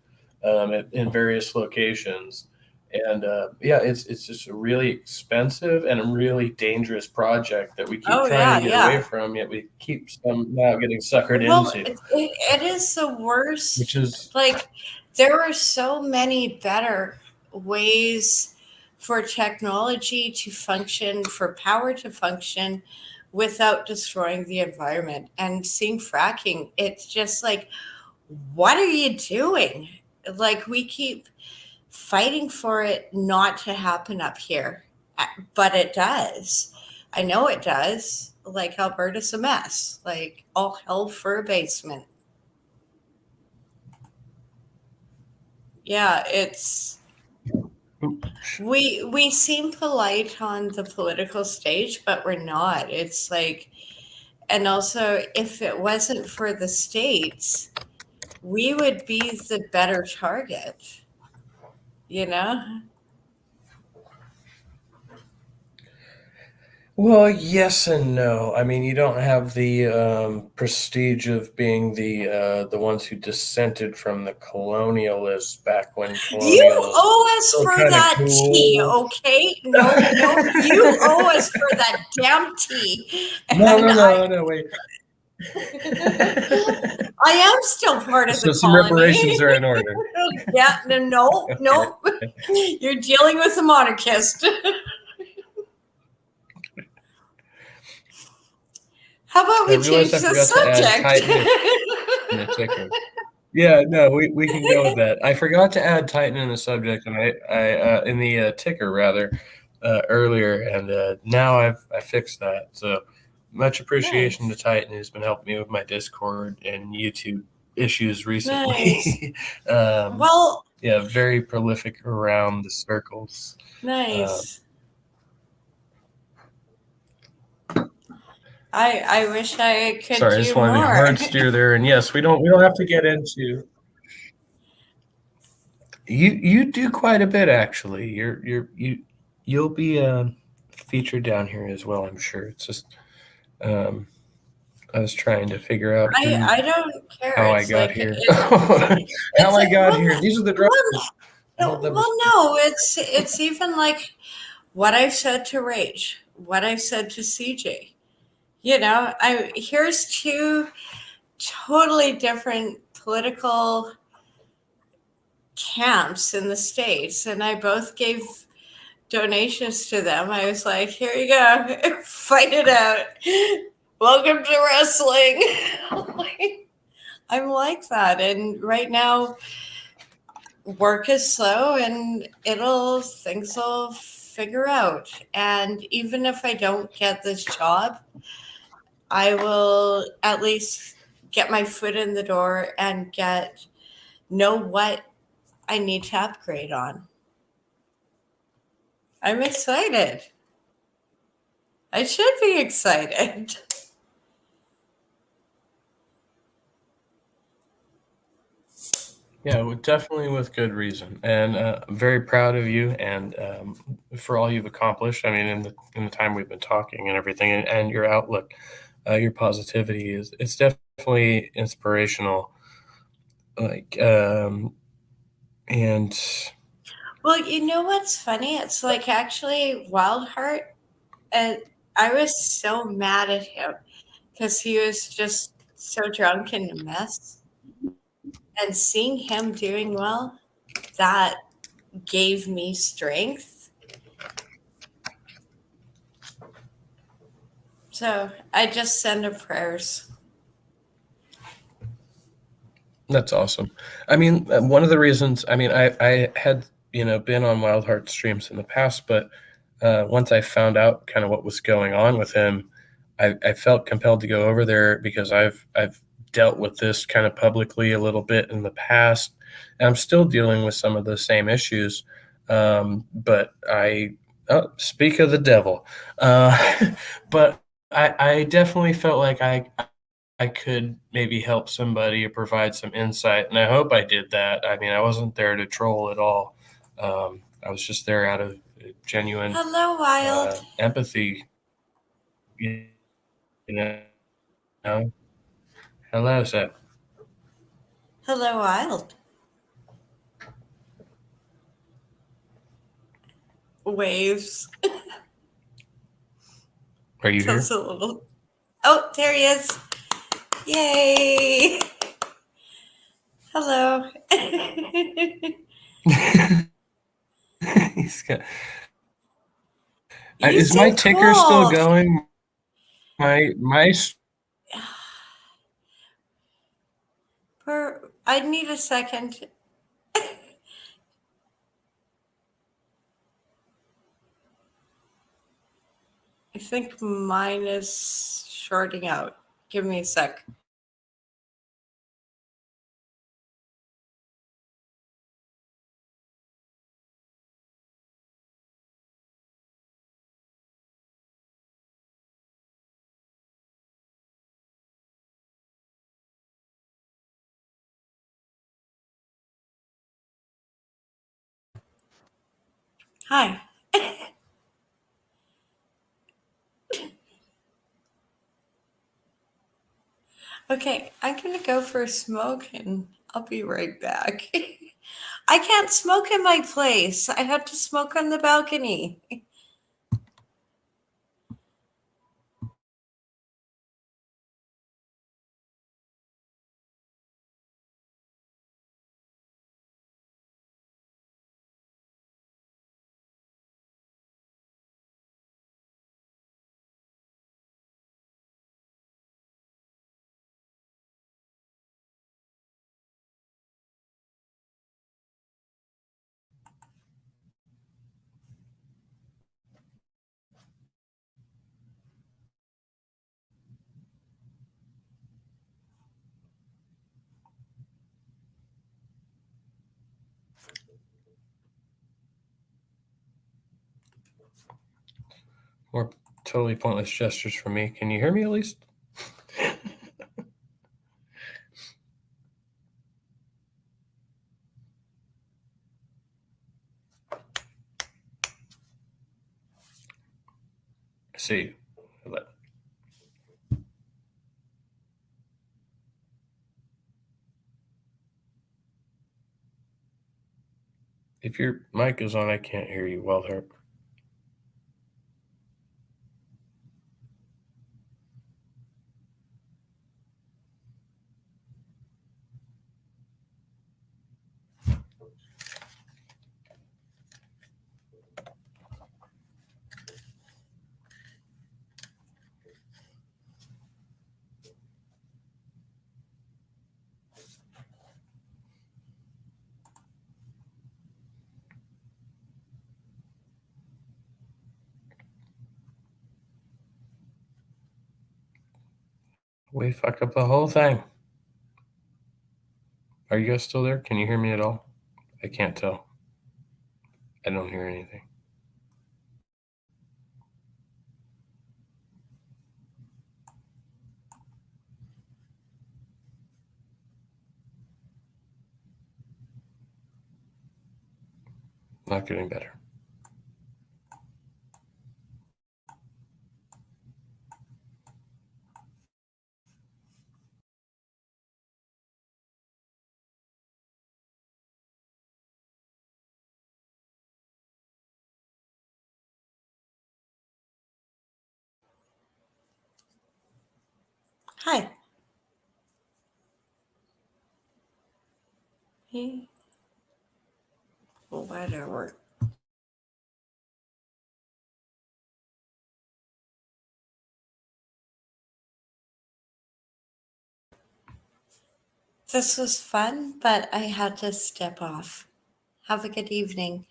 in various locations. And yeah, it's just a really expensive and a really dangerous project that we keep oh, trying yeah, to get away yeah. from, yet we keep somehow getting suckered Well, into, it is the which worst. is Like, there are so many better ways for technology to function, for power to function without destroying the environment. And seeing fracking, it's just like, what are you doing? Like, we keep fighting for it not to happen up here, but it does. I know it does. Like, Alberta's a mess. Like, all hell for a basement. Yeah, it's we seem polite on the political stage, but we're not. It's like, and also if it wasn't for the states, we would be the better target, you know? Well, yes and no. I mean, you don't have the prestige of being the ones who dissented from the colonialists back when You colonialism owe was us still for kind of that tea, cool. okay? No, no, you owe us for that damn tea. No, And no, no, no, wait. I am still part of the So some colony. reparations are in order. Yeah, no, no, Okay. no. You're dealing with a monarchist. How about I we realized change I the forgot to add subject? Titan in the ticker. Yeah, no, we can go with that. I forgot to add Titan in the subject, and I in the ticker rather earlier, and now I fixed that. So much appreciation to Nice, Titan, who's been helping me with my Discord and YouTube issues nice. recently. um, Well, yeah, very prolific around the circles. Um, nice. I wish I could sorry, I do just wanted to more. hard steer there, and yes, we don't have to get into. You do quite a bit actually. You'll be featured down here as well. I'm sure. It's just um, I was trying to figure out I don't care. how I It's got like here. it's How I got well, here. These are the well, drivers. I thought that was well, no. It's even like what I've said to Rach, what I've said to CJ. I here's two totally different political camps in the states, and I both gave donations to them. I was like, here you go, fight it out. Welcome to wrestling. I'm like that, and right now work is slow, and it'll things will figure out. And even if I don't get this job, I will at least get my foot in the door and get know what I need to upgrade on. I'm excited. I should be excited. yeah, definitely with good reason, and I'm very proud of you and for all you've accomplished. I mean, in the time we've been talking and everything, and your outlook, your positivity is it's definitely inspirational. Like and Well, you know what's funny? It's like actually Wildheart, and I was so mad at him because he was just so drunk and a mess. And seeing him doing well, that gave me strength. So I just send him prayers. That's awesome. I mean, one of the reasons, I mean, I had, been on Wild Heart streams in the past, but once I found out kind of what was going on with him, I felt compelled to go over there because I've dealt with this kind of publicly a little bit in the past, and I'm still dealing with some of the same issues. But speak of the devil, but I definitely felt like I could maybe help somebody or provide some insight. And I hope I did that. I mean, I wasn't there to troll at all. I was just there out of genuine Hello, Wild. empathy. You know? Hello, sir. Hello, Wild. Waves. Are you Does here? a little. Oh, there he is. Yay. Hello. He's got, You is my seem ticker still cold. going? My I need a second. I think mine is shorting out. Give me a sec. Hi. Okay, I'm gonna go for a smoke and I'll be right back. I can't smoke in my place. I have to smoke on the balcony. More totally pointless gestures from me. Can you hear me at least? See. If your mic is on, I can't hear you well, Herb. We fucked up the whole thing. Are you guys still there? Can you hear me at all? I can't tell. I don't hear anything. Not getting better. Hi. Hey. Whatever. This was fun, but I had to step off. Have a good evening.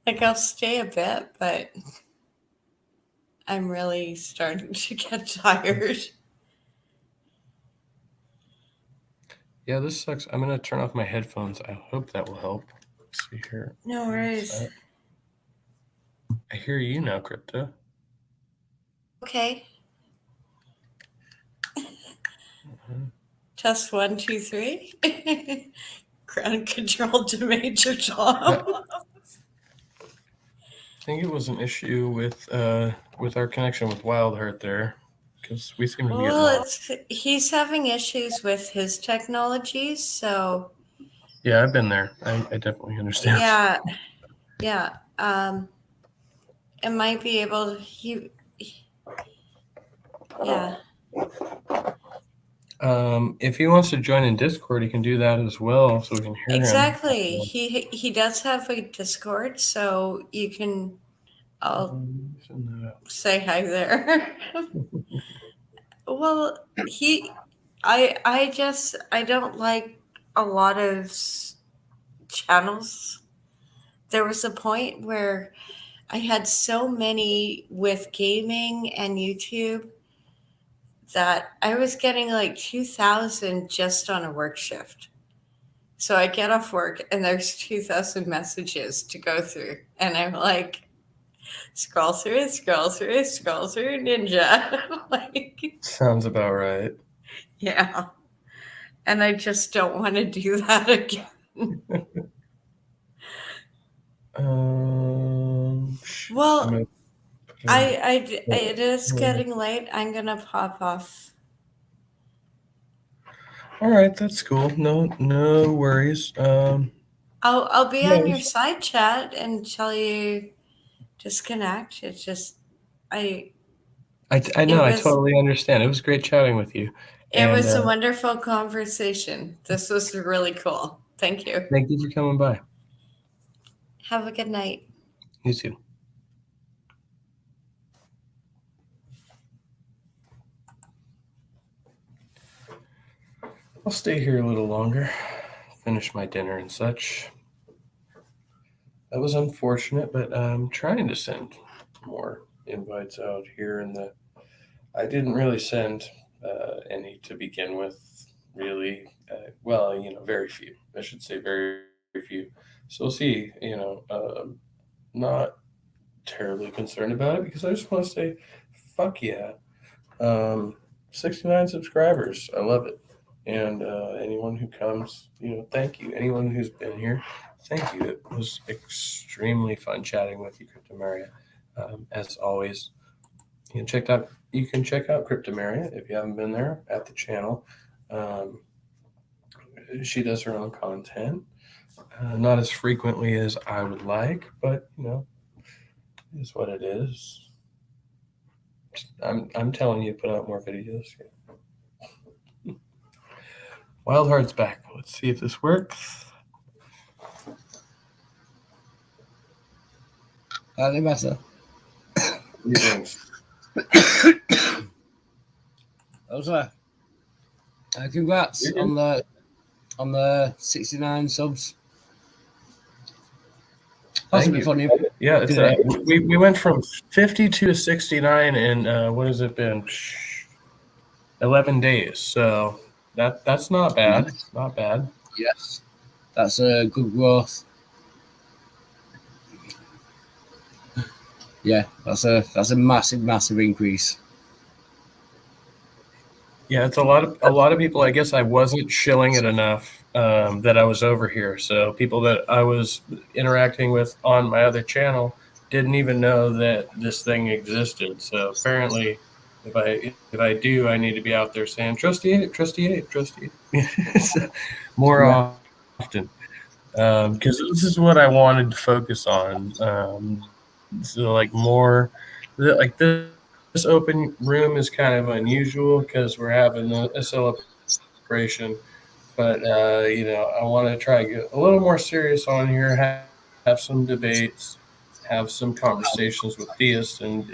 Like, I'll stay a bit, but I'm really starting to get tired. Yeah, this sucks. I'm gonna turn off my headphones. I hope that will help. Let's see here. No worries. I hear you now, Crypto. Okay. Mhm. Test 1, 2, 3. Ground control to Major I Tom. think it was an issue with our connection with Wild Heart there, because we seem to be getting Well, all. he's having issues with his technologies, so Yeah, I've been there. I definitely understand. yeah, yeah. It might be able. Yeah, If he wants to join in Discord, he can do that as well, so we can hear him. exactly. He does have a Discord, so you can. I'll Send that out. say hi there. Well, I don't like a lot of channels. There was a point where I had so many with gaming and YouTube that I was getting like 2,000 just on a work shift. So I get off work and there's 2,000 messages to go through. And I'm like, Scroll through, scroll through, scroll through, ninja. Like, Sounds about right. yeah. And I just don't want to do that again. I'm Well, gonna put in. it is getting late. I'm gonna pop off. All right, that's cool. No worries. I'll be Yeah, on your side chat until you disconnect. It's just I I know. it I was totally understand. It was great chatting with you, it and was a wonderful conversation. This was really cool. Thank you. thank you for coming by. Have a good night. You too. I'll stay here a little longer, finish my dinner and such. That was unfortunate, but I'm trying to send more invites out here. I didn't really send any to begin with, really. Well, very few. I should say very few. So we'll see. Not terribly concerned about it because I just want to say, fuck yeah. 69 subscribers. I love it. And anyone who comes, thank you. Anyone who's been here, thank you. It was extremely fun chatting with you, Cryptomaria. As always, you can check out Cryptomaria if you haven't been there at the channel. Um, she does her own content, not as frequently as I would like, but it is what it is. I'm telling you, put out more videos. Wild Heart's back. Let's see if this works. Slightly better. Greetings. Those are. Congrats on the 69 subs. Thank you. Funny. Yeah, it's we went from 52 to 69 in what has it been? 11 days. So that's not bad. Nice. Not bad. Yes, that's a good growth. Yeah, that's a massive increase. Yeah, it's a lot of people. I guess I wasn't shilling it enough that I was over here. So people that I was interacting with on my other channel didn't even know that this thing existed. So apparently, if I do, I need to be out there saying trusty 8, trusty 8, trusty 8. More often, because this is what I wanted to focus on. So like more, like this open room is kind of unusual because we're having a celebration, but I want to try to get a little more serious on here, have some debates, have some conversations with theists and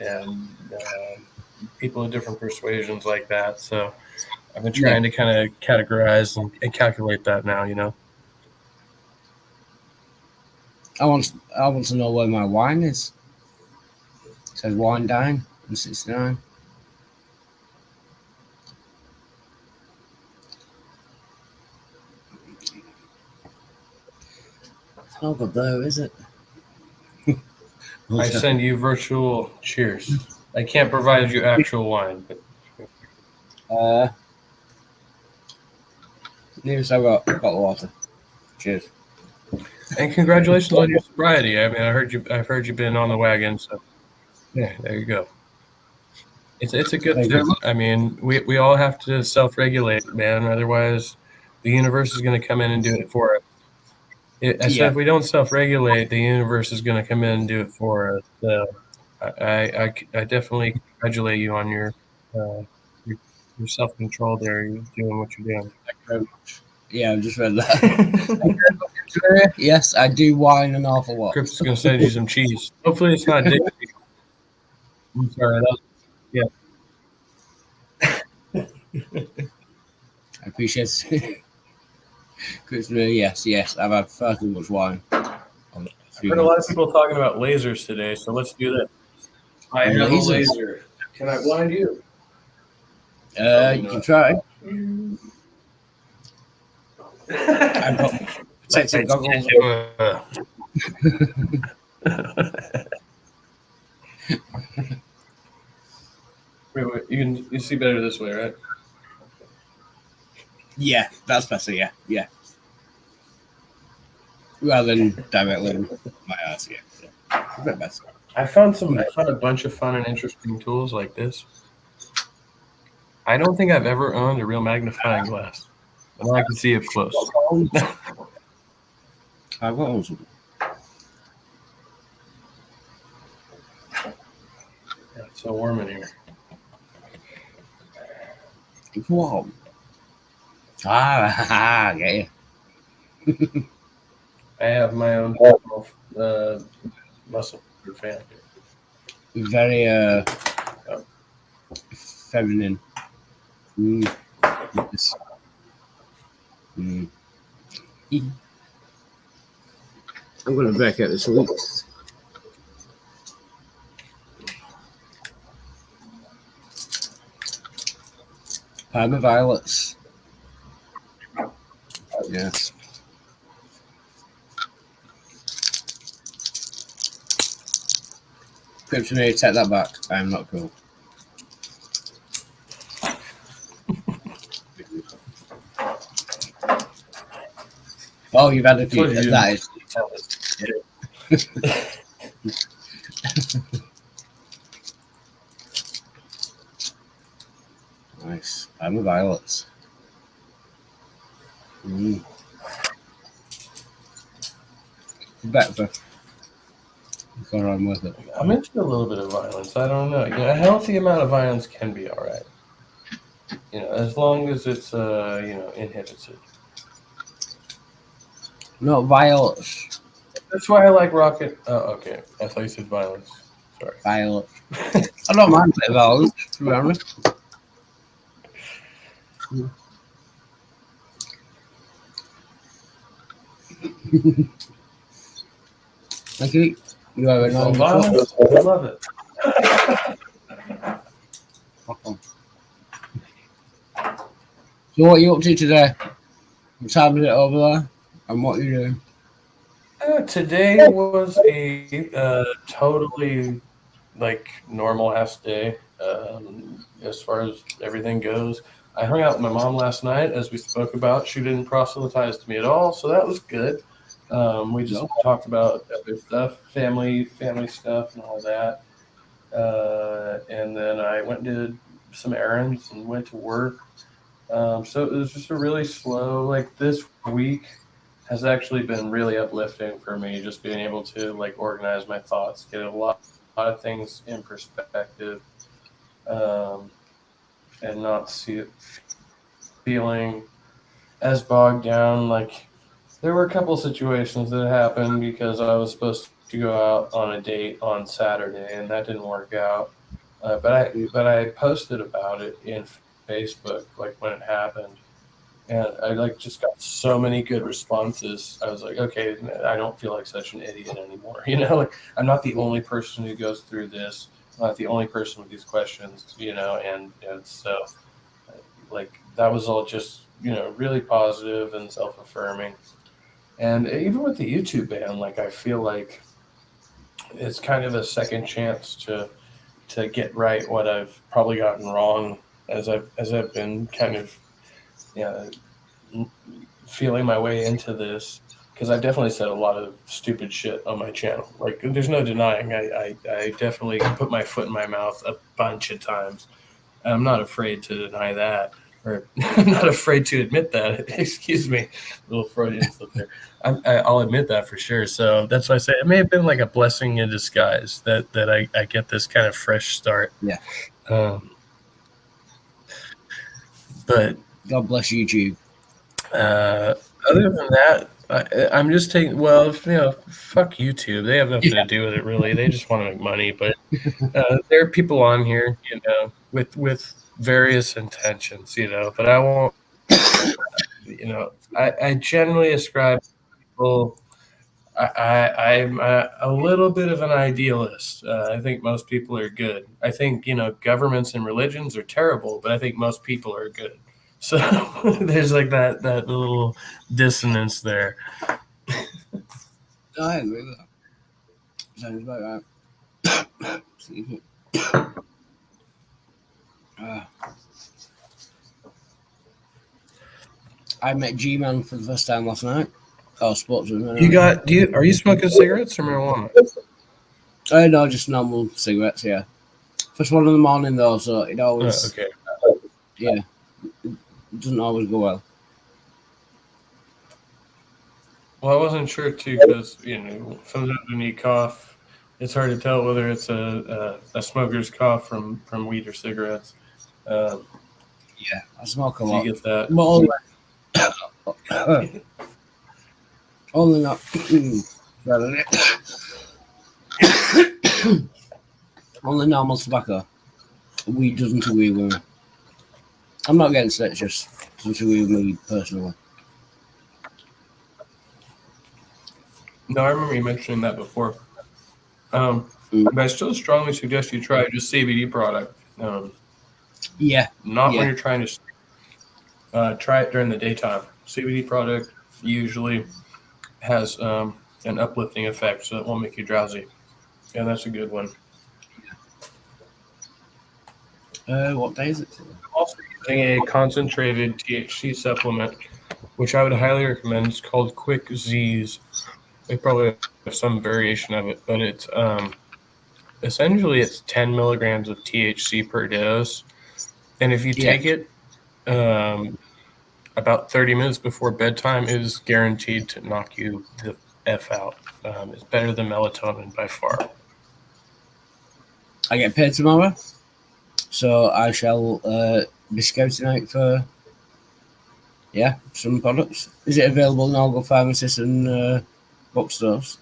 people of different persuasions like that. So I've been trying to kind of categorize and calculate that now. I want to know where my wine is. It says wine dine in 69. It's not good though, is it? I send you virtual cheers. I can't provide you actual wine, but News I got the water. Cheers. and congratulations on your sobriety. I mean, I've heard you've been on the wagon, so yeah, there you go. It's a good thing. I mean, we all have to self-regulate, man. Otherwise, the universe is going to come in and do it for us. I said if we don't self-regulate, the universe is going to come in and do it for us. So I definitely congratulate you on your self-control there. You're doing what you're doing. Thank you very much. Yeah, I just read that. Yes, I do wine an awful lot. Crips is going to send you some cheese. Hopefully, it's not Dixie. I'm sorry. I appreciate it. Yes, I've had far too much wine. I've heard a lot of people talking about lasers today, so let's do that. I have a laser. Can I blind you? You can try. I've got protective goggles. Wait. You see better this way, right? Yeah, that's better. Yeah, yeah. Rather than directly in my eyes. Yeah, yeah. A bit better. I found a bunch of fun and interesting tools like this. I don't think I've ever owned a real magnifying glass, and I can see up close. I've got one. Yeah, it's so warm in here. Wow. Ah, yeah. I have my own personal muscle fan. Very feminine. Yes. I'm gonna break out this week. Parma violets. Yes. Kryptonite, take that back. I am not cool. Oh, you've had a few. Told you. That is. Nice. Parma violets. Better. Go on with it. I'm into a little bit of violence. I don't know. A healthy amount of violence can be all right. As long as it's inhibited. Not violets. That's why I like rocket. Oh, okay. I thought you said violence. Sorry. Violet. I don't mind a bit of violence, to be honest. Thank you. You have a So nice violence, I love it. So what are you up to today? What time is it over there? And what are you doing? Today was a totally normal ass day as far as everything goes. I hung out with my mom last night, as we spoke about. She didn't proselytize to me at all, so that was good. We just talked about other stuff, family stuff, and all that. And then I went and did some errands and went to work. So it was just a really slow. This week has actually been really uplifting for me. Just being able to organize my thoughts, get a lot of things in perspective, and not see it feeling as bogged down. There were a couple situations that happened because I was supposed to go out on a date on Saturday, and that didn't work out. But I posted about it in Facebook when it happened, and I just got so many good responses. I was like, okay, I don't feel like such an idiot anymore. I'm not the only person who goes through this. I'm not the only person with these questions. And so that was all just really positive and self-affirming. And even with the YouTube ban, I feel like it's kind of a second chance to get right what I've probably gotten wrong as I've been kind of feeling my way into this, because I've definitely said a lot of stupid shit on my channel. There's no denying I definitely put my foot in my mouth a bunch of times, and I'm not afraid to deny that, or I'm not afraid to admit that. Excuse me, a little Freudian slip there. I'll admit that for sure. So that's why I say it may have been like a blessing in disguise that I get this kind of fresh start. Yeah. But God bless YouTube. Other than that, I'm just taking. Well, fuck YouTube. They have nothing to do with it, really. They just want to make money. But there are people on here, with various intentions, But I won't. I generally ascribe to people. I'm a little bit of an idealist. I think most people are good. I think governments and religions are terrible, but I think most people are good. So there's that little dissonance there. I agree with that. Sounds about right. Uh, I met G-Man for the first time last night. Oh, sports with him anyway. Are you smoking cigarettes or marijuana? No, just normal cigarettes, yeah. First one in the morning though, so it always, Okay. yeah, it doesn't always go well. Well, I wasn't sure too because sometimes when you cough, it's hard to tell whether it's a smoker's cough from weed or cigarettes. Um, Yeah, I smoke a so you lot. get that. But only not. Only normal tobacco. Weed doesn't agree with me. I'm not against it, it's just doesn't agree with me personally. No, I remember you mentioning that before. Mm. But I still strongly suggest you try just CBD product. Yeah, Not when yeah. you're trying to try it during the daytime. CBD product usually has an uplifting effect, so it won't make you drowsy. And that's a good one. What day is it? I'm also using a concentrated THC supplement, which I would highly recommend. It's called Quick Z's. They probably have some variation of it, but it's essentially it's 10 milligrams of THC per dose. And if you Yeah. take it about 30 minutes before bedtime, it is guaranteed to knock you the F out. It's better than melatonin by far. I get paid tomorrow, so I shall be scouting out for some products. Is it available in all the pharmacies and bookstores?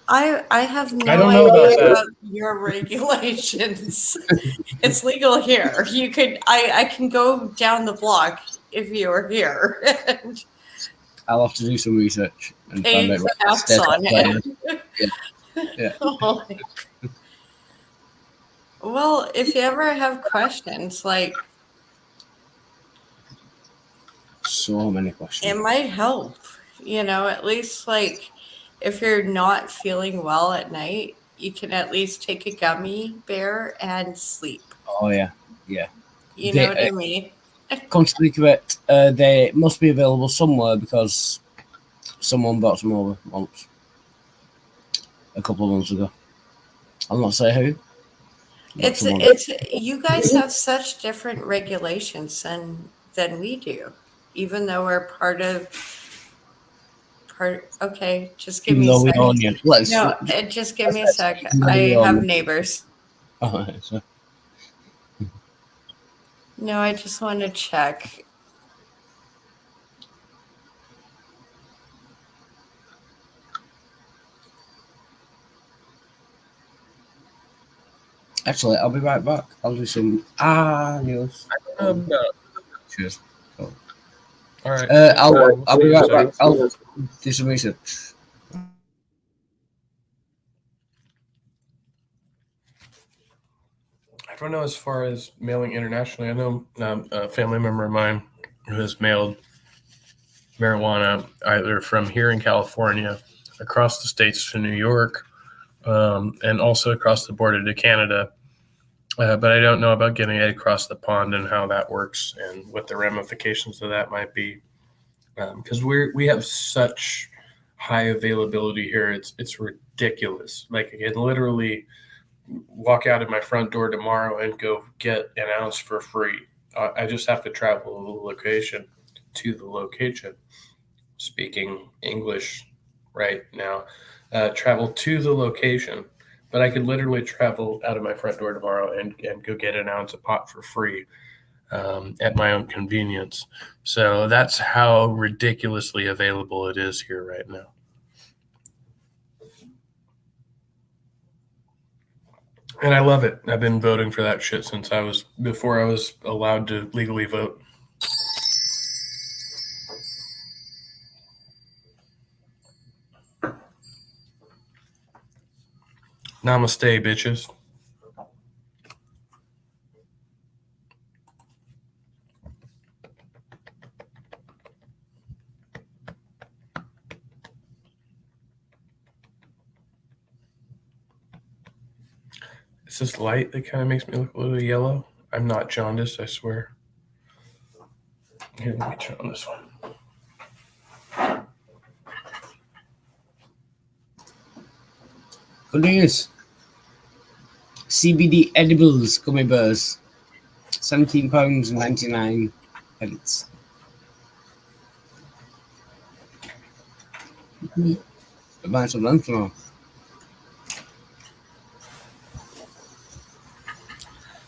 I have I no don't know idea about that. about your regulations. It's legal here. You could I can go down the block if you were here and I'll have to do some research and find pay out what tax state on it. Yeah. Oh my- Well, if you ever have questions, like So many it questions. might help, at least like if you're not feeling well at night, you can at least take a gummy bear and sleep. Oh yeah, yeah. You know They, what I mean? come to think of it, they must be available somewhere because someone bought some over once a couple of months ago. I'll not say who. But It's someone. it's you guys have such different regulations than we do, even though we're part. Okay, just give Even me a though we sec. own you, let's. No, just give me a sec. Even though we I own have you. neighbors. Oh, so, No, I just want to check. actually, I'll be right back. I'll do some news. Cheers. All right. I'll be right back. I'll do some research. I don't know as far as mailing internationally. I know a family member of mine who has mailed marijuana either from here in California across the states to New York and also across the border to Canada. But I don't know about getting it across the pond and how that works and what the ramifications of that might be. Because we have such high availability here, it's ridiculous. Like I can literally walk out of my front door tomorrow and go get an ounce for free. I just have to travel to the location, speaking English right now, travel to the location. But I could literally travel out of my front door tomorrow and go get an ounce of pot for free at my own convenience. So that's how ridiculously available it is here right now. And I love it. I've been voting for that shit since before I was allowed to legally vote. Namaste, bitches. It's this light that kind of makes me look a little yellow. I'm not jaundiced, I swear. Here, let me turn on this one. Good news. CBD edibles gummy bears. £17.99. Buy some of them tomorrow.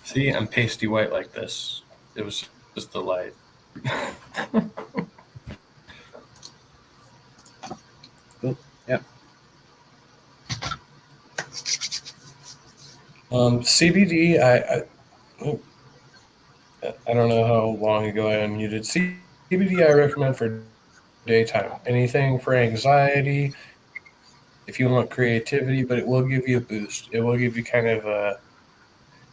See, I'm pasty white like this. It was just the light. Cool. Yep. CBD, I don't know how long ago I unmuted. CBD I recommend for daytime. Anything for anxiety, if you want creativity, but it will give you a boost. It will give you kind of a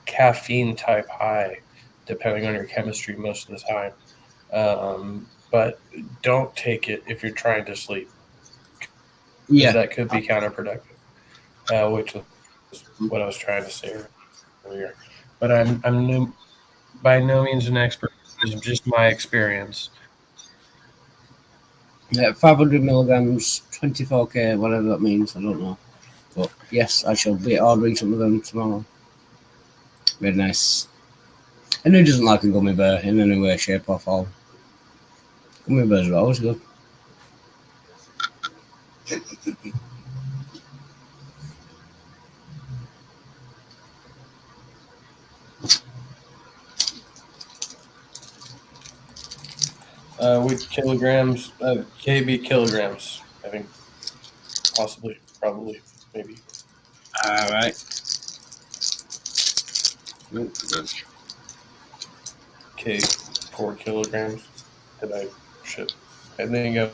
caffeine type high, depending on your chemistry most of the time. But don't take it if you're trying to sleep. Yeah. That could be counterproductive, which was what I was trying to say earlier. But I'm by no means an expert. This is just my experience. Yeah, 500 milligrams, 24k, whatever that means. I don't know. But yes, I shall be ordering some of them tomorrow. Very nice. And who doesn't like a gummy bear in any way, shape, or form? Gummy bears are always good. With kilograms, KB kilograms, I think, possibly, probably, maybe. All right. K, 4 kilograms. Did I shit? I think I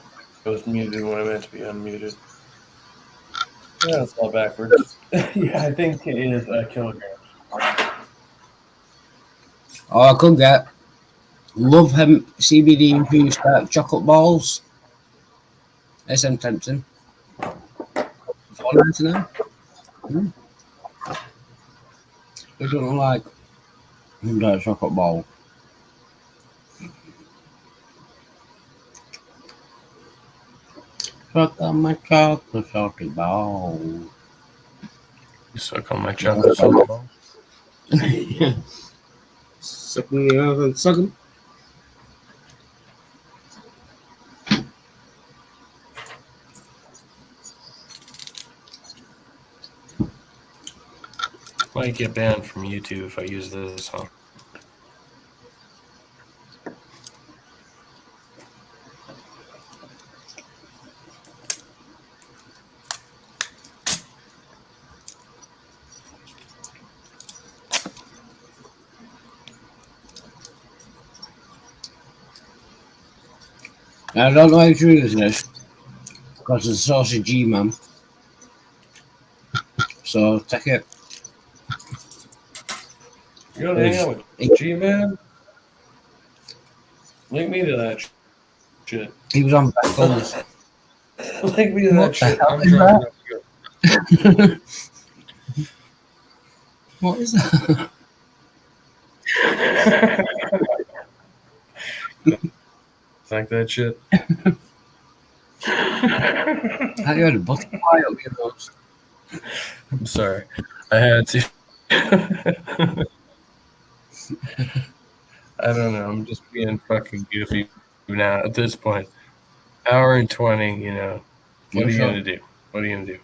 was muted when I meant to be unmuted. Yeah, it's all backwards. Yeah, I think it is a kilogram. Oh, I could get Love Hemp CBD infused dark chocolate balls. SM tempting. $4.99. Who don't like dark chocolate ball? Suck on my chocolate salty ball. You suck on my chocolate salty ball. Suck me out and suck 'em. Might get banned from YouTube if I use this, huh? I don't know how true this is because it's a saucy G man. So take it. You want to hang out with G-Man? Link me to that shit. He was on Beckles. Link me to that shit. I'm that? What is that? Like that shit. How you had a butterfly up your nose? I'm sorry. I had to. I don't know. I'm just being fucking goofy now at this point. Hour and 20, you know. What are you going to do? What are you going to do?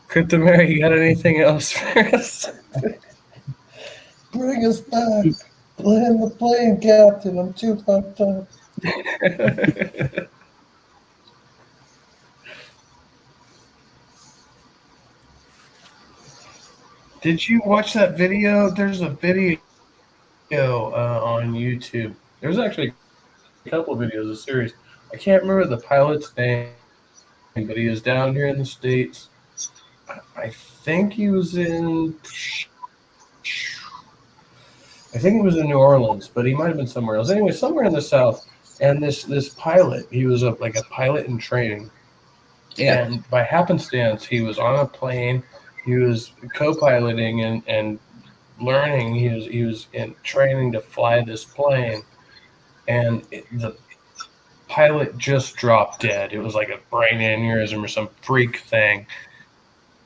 Crypto Mary, you got anything else for us? Bring us back. Land the plane, Captain. I'm too fucked up. Did you watch that video? There's a video on YouTube. There's actually a couple of videos, a series. I can't remember the pilot's name, but he was down here in the States. I think he was in New Orleans, but he might have been somewhere else. Anyway, somewhere in the South. And this pilot, he was like a pilot in training. Yeah. And by happenstance, he was on a plane. He was co-piloting and learning. He was in training to fly this plane, and the pilot just dropped dead. It was like a brain aneurysm or some freak thing.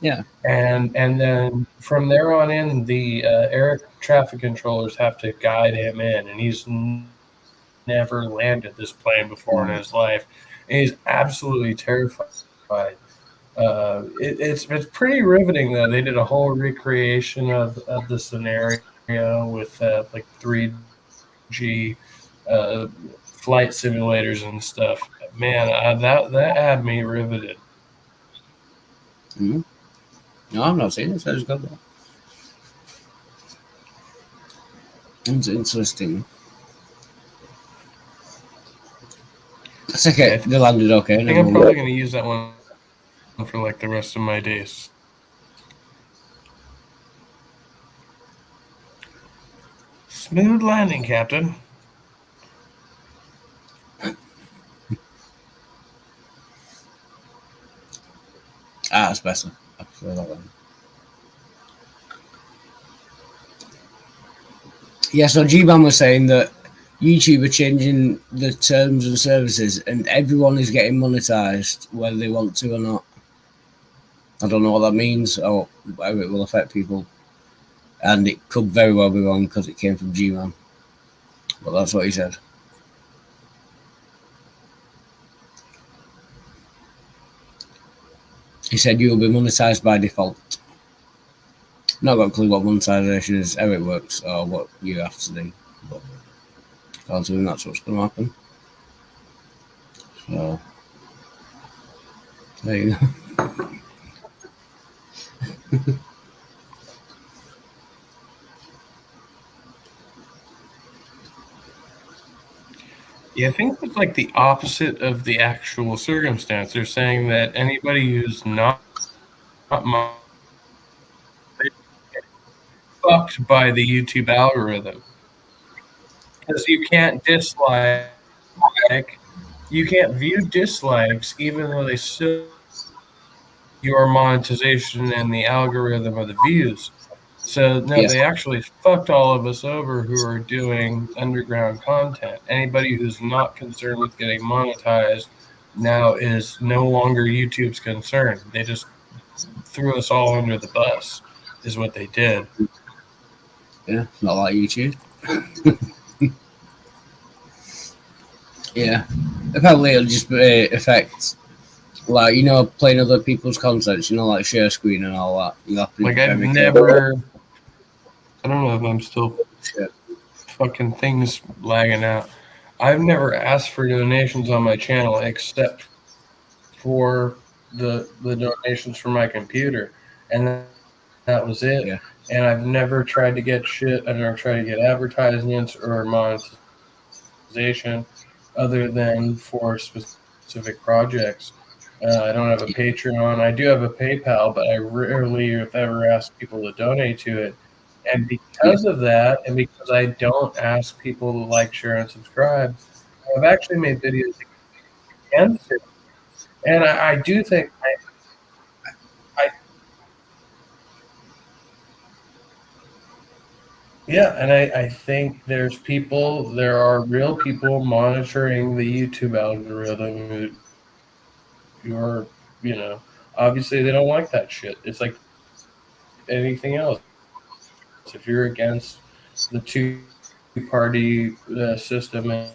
Yeah. And then from there on in, the air traffic controllers have to guide him in, and he's never landed this plane before in his life. And he's absolutely terrified. It's pretty riveting though. They did a whole recreation of the scenario with like 3G flight simulators and stuff. Man, that had me riveted. Mm. No, I'm not saying it. Sounds good. It's interesting. It's okay. They landed okay. I think I'm probably going to use that one for like the rest of my days. Smooth landing, Captain. That's better. I prefer that one. Yeah, so G-Man was saying that YouTube are changing the terms and services and everyone is getting monetized whether they want to or not. I don't know what that means or how it will affect people. And it could very well be wrong because it came from G-Man. But that's what he said. He said you will be monetized by default. Not got a clue what monetization is, how it works, or what you have to do. But according to him, that's what's going to happen. So, there you go. Yeah, I think it's like the opposite of the actual circumstance. They're saying that anybody who's not fucked by the YouTube algorithm because you can't dislike, you can't view dislikes even though they still your monetization and the algorithm of the views. So no, Yes. they actually fucked all of us over who are doing underground content. Anybody who's not concerned with getting monetized now is no longer YouTube's concern. They just threw us all under the bus, is what they did. Yeah, not like YouTube. Yeah, apparently it'll just affect, like, you know, playing other people's content, you know, like share screen and all that. You have to Like be I've very never, I don't know if I'm still careful. fucking things lagging out. I've never asked for donations on my channel except for the donations for my computer, and that was it. Yeah. And I've never tried to get shit. I've never tried to get advertisements or monetization other than for specific projects. I don't have a Patreon. I do have a PayPal, but I rarely, if ever, ask people to donate to it. And because of that, and because I don't ask people to like, share, and subscribe, I've actually made videos against it. And I do think I yeah, and I think there are real people monitoring the YouTube algorithm who are, you know, obviously they don't like that shit. It's like anything else. If you're against the two-party system,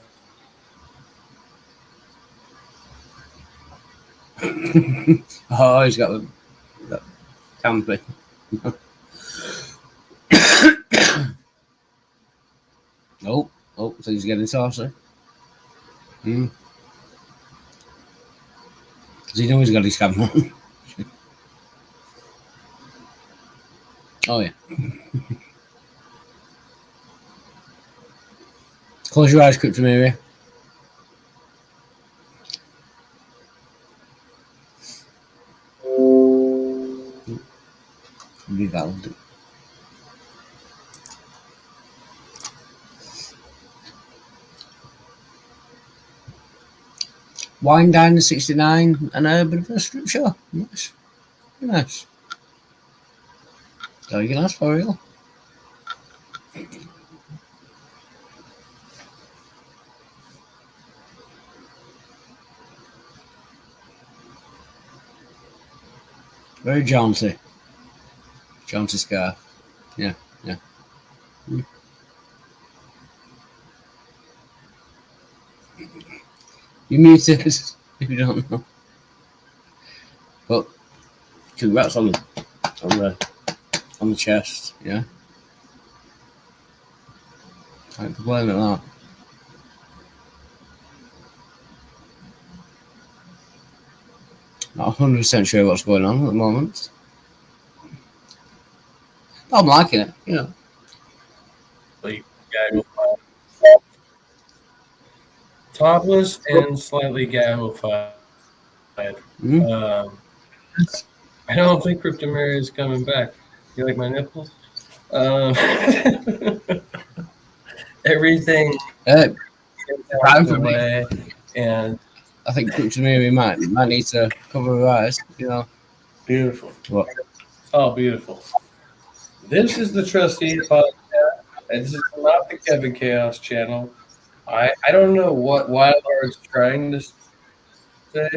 Oh, he's got the camping. Oh, so he's getting saucy. Does he know he's got his camera on? Oh, yeah. Close your eyes, Crypto Mary. Be valid. Wine Diner 69 and a bit of a strip show. Nice. Nice. So you can ask for real. Very jaunty. Jaunty scarf. Yeah, yeah. You muted if you don't know. But congrats on the chest, yeah. Can't complain at that. Not 100% sure what's going on at the moment. But I'm liking it, you know. Topless and slightly gaggle-fied. Mm. I don't think Cryptomaria is coming back. You like my nipples? Everything Time is for me. away, and I think Cryptomaria might need to cover her eyes, you know. beautiful. What? It's all beautiful. This is the Trustee Podcast, and this is not the Kevin Chaos channel. I don't know what Wildheart's trying to say,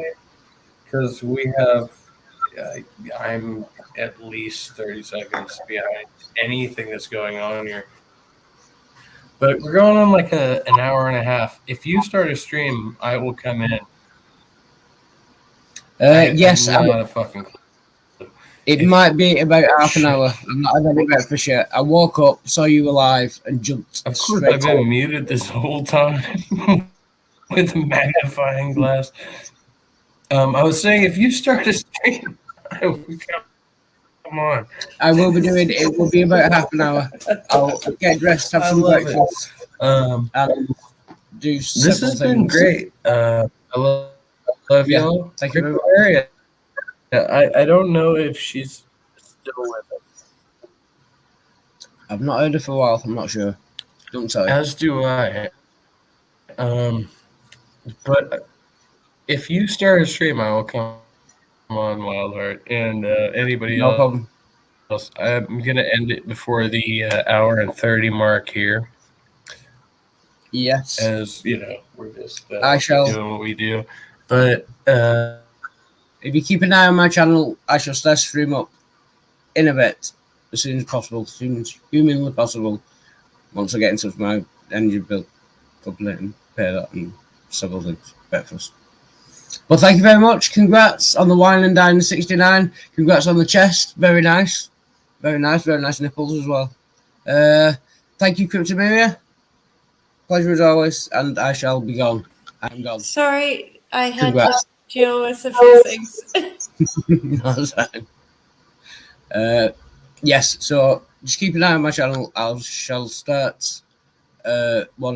because we have I'm at least 30 seconds behind anything that's going on here. But we're going on like an hour and a half. If you start a stream, I will come in. Yes, I'm not a fucking clue. it might be about half an hour. I'm not having any breakfast yet. I woke up, saw you alive, and jumped Of course, straight I've to been it. muted this whole time with a magnifying glass. I was saying, if you start a stream, I will come on. I will be doing it. Will be about half an hour. I'll get dressed, have some breakfast, and do This several has been things. great. I love Yeah, y'all. thank you very much. Area. I don't know if she's still with us. I've not heard her for a while. I'm not sure. Don't tell you. As do I. But if you start a stream, I will come on, Wildheart, and anybody No else. problem. I'm gonna end it before the hour and 30 mark here. Yes. As you know, we're just I shall doing what we do. But if you keep an eye on my channel, I shall start stream up in a bit as soon as possible, as soon as humanly possible. Once I get in touch with my energy bill, couple it and pay that and several things. Breakfast. Well, thank you very much. Congrats on the wine and dine 69. Congrats on the chest. Very nice. Very nice. Very nice nipples as well. Thank you, Cryptomaria. Pleasure as always, and I shall be gone. I'm gone. Sorry, I had Congrats. to deal with a few things. That's fine. Yes, so just keep an eye on my channel. I shall start one